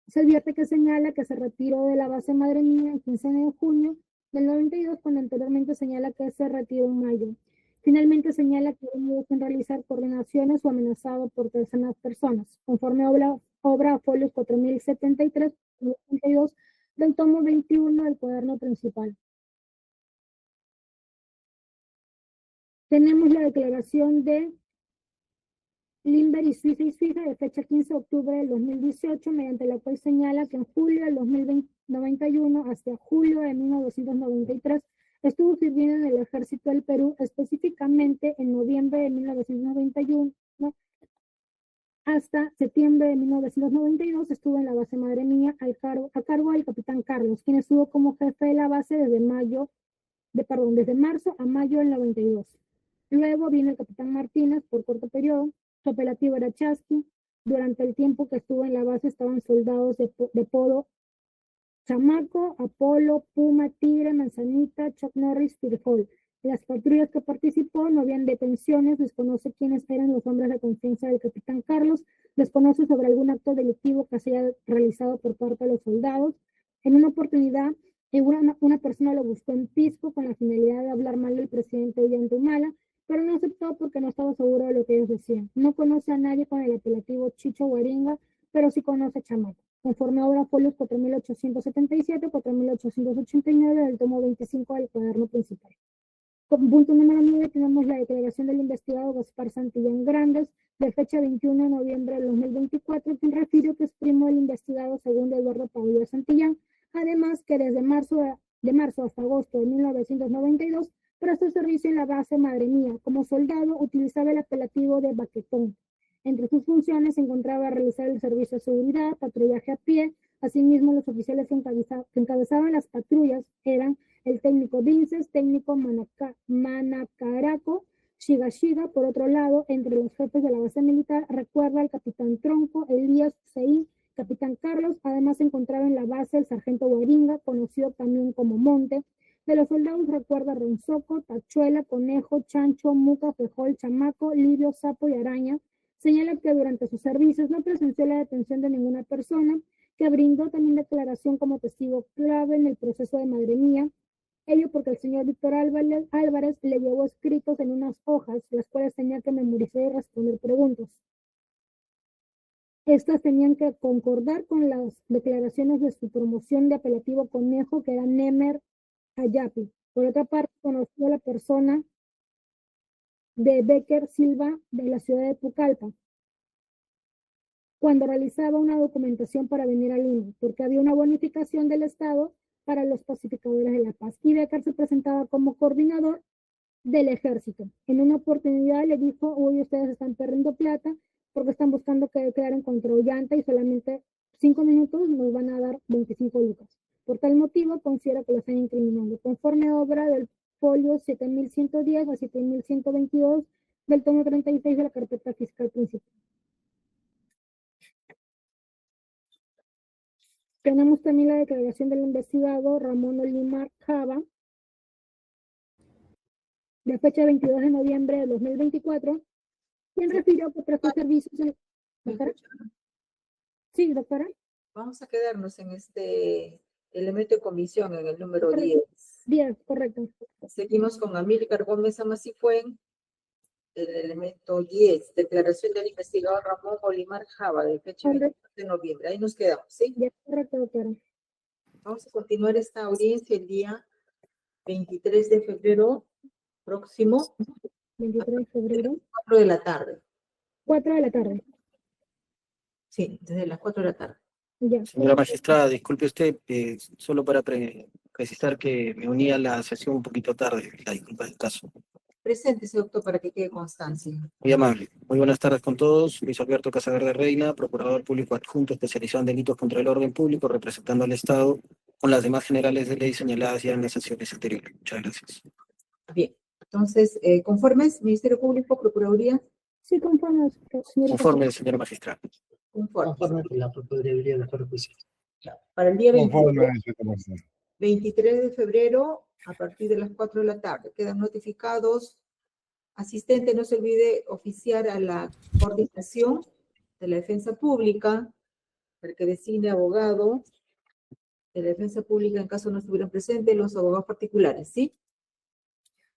se advierte que señala que se retiró de la base Madre Mía el 15 de junio del 92, cuando anteriormente señala que se retiró en mayo. Finalmente señala que no deben realizar coordinaciones o amenazado por terceras personas, conforme obra a folios 4073 y 92 del tomo 21 del cuaderno principal. Tenemos la declaración de Limber y Suiza de fecha 15 de octubre del 2018, mediante la cual señala que en julio del 1991 hasta julio de 1993 estuvo sirviendo en el ejército del Perú, específicamente en noviembre de 1991 hasta septiembre de 1992 estuvo en la base Madre Mía a cargo del capitán Carlos, quien estuvo como jefe de la base desde marzo a mayo del 92. Luego vino el capitán Martínez por corto periodo. Su apelativo era Chasqui. Durante el tiempo que estuvo en la base estaban soldados de podo Chamaco, Apolo, Puma, Tigre, Manzanita, Chuck Norris, Tirjol. En las patrullas que participó no habían detenciones, desconoce quiénes eran los hombres de confianza del capitán Carlos, desconoce sobre algún acto delictivo que se haya realizado por parte de los soldados. En una oportunidad, una persona lo buscó en Pisco con la finalidad de hablar mal del presidente Ollantumala, pero no aceptó porque no estaba seguro de lo que ellos decían. No conoce a nadie con el apelativo Chicho Guaringa, pero sí conoce a Chamaco. Conforme a obra folios 4877, 4889 del tomo 25 del cuaderno principal. Con punto número 9 tenemos la declaración del investigado Gaspar Santillán Grandes, de fecha 21 de noviembre del 2024, quien refirió que es primo del investigado segundo Eduardo Padilla Santillán. Además, que desde marzo hasta agosto de 1992 prestó servicio en la base Madre Mía. Como soldado utilizaba el apelativo de Baquetón. Entre sus funciones se encontraba realizar el servicio de seguridad, patrullaje a pie. Asimismo, los oficiales que encabezaban las patrullas eran el técnico Vinces, técnico Manacaraco, Shigashiga. Por otro lado, entre los jefes de la base militar recuerda al capitán Tronco, Elías Seín, capitán Carlos. Además se encontraba en la base el sargento Guaringa, conocido también como Monte. De los soldados recuerda Ronzoco, Tachuela, Conejo, Chancho, Muca, Fejol, Chamaco, Livio, Sapo y Araña. Señala que durante sus servicios no presenció la detención de ninguna persona, que brindó también declaración como testigo clave en el proceso de Madre Mía. Ello porque el señor Víctor Álvarez le llevó escritos en unas hojas, las cuales tenía que memorizar y responder preguntas. Estas tenían que concordar con las declaraciones de su promoción de apelativo Conejo, que era Nemer Ayapi. Por otra parte, conoció a la persona de Becker Silva de la ciudad de Pucallpa, cuando realizaba una documentación para venir a Lima, porque había una bonificación del Estado para los pacificadores de la paz. Y Becker se presentaba como coordinador del ejército. En una oportunidad le dijo: uy, ustedes están perdiendo plata porque están buscando que declaren contra Ollanta y solamente 5 minutos nos van a dar 25 lucas. Por tal motivo, considera que lo están incriminando. Conforme a obra del folio 7110 a 7122 del tomo 36 de la carpeta fiscal principal. Tenemos también la declaración del investigado Ramón Olimar Java, de fecha 22 de noviembre de 2024, quien refirió que prestó servicios en... ¿Doctora? Sí, doctora. Vamos a quedarnos en este elemento de comisión, en el número 10. 10, correcto. Seguimos con Amílcar Gómez Amasifuen. El elemento 10, declaración del investigador Ramón Olimar Java, de fecha Correcto. 24 de noviembre. Ahí nos quedamos, ¿sí? Ya, correcto, doctora. Vamos a continuar esta audiencia el día 23 de febrero próximo, 23 de febrero, 4 de la tarde. 4 de la tarde. Sí, desde las 4 de la tarde. Ya. Señora magistrada, disculpe usted, solo para precisar que me uní a la sesión un poquito tarde, la disculpa del caso. Preséntese, doctor, para que quede constancia. Muy amable. Muy buenas tardes con todos. Luis Alberto Casaverde Reina, Procurador Público Adjunto especializado en delitos contra el orden público, representando al Estado con las demás generales de ley señaladas ya en las sesiones anteriores. Muchas gracias. Bien, entonces, ¿conformes? Ministerio Público, Procuraduría, Sí, conforme, señora. Conforme, señora magistrada. conformes. Conforme con la Procuraduría de Justicia. Para el día 23 Conforme, de febrero, a partir de las 4 de la tarde. Quedan notificados. Asistente, no se olvide oficiar a la coordinación de la defensa pública, para que designe abogado de la defensa pública en caso no estuvieran presentes los abogados particulares, ¿sí?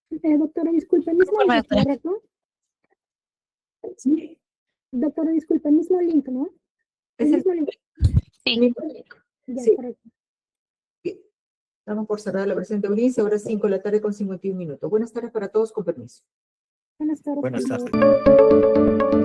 Doctora, disculpe, mismo Conforme, link, doctora. ¿correcto? Sí. Doctora, disculpe, mismo link, ¿no? Es El el mismo link. Sí. mismo link. Ya, Sí. correcto. Bien. Estamos por cerrar la presente audiencia, ahora 5 de la tarde con 51 minutos. Buenas tardes para todos, con permiso. Buenas tardes. Buenas por favor. tardes.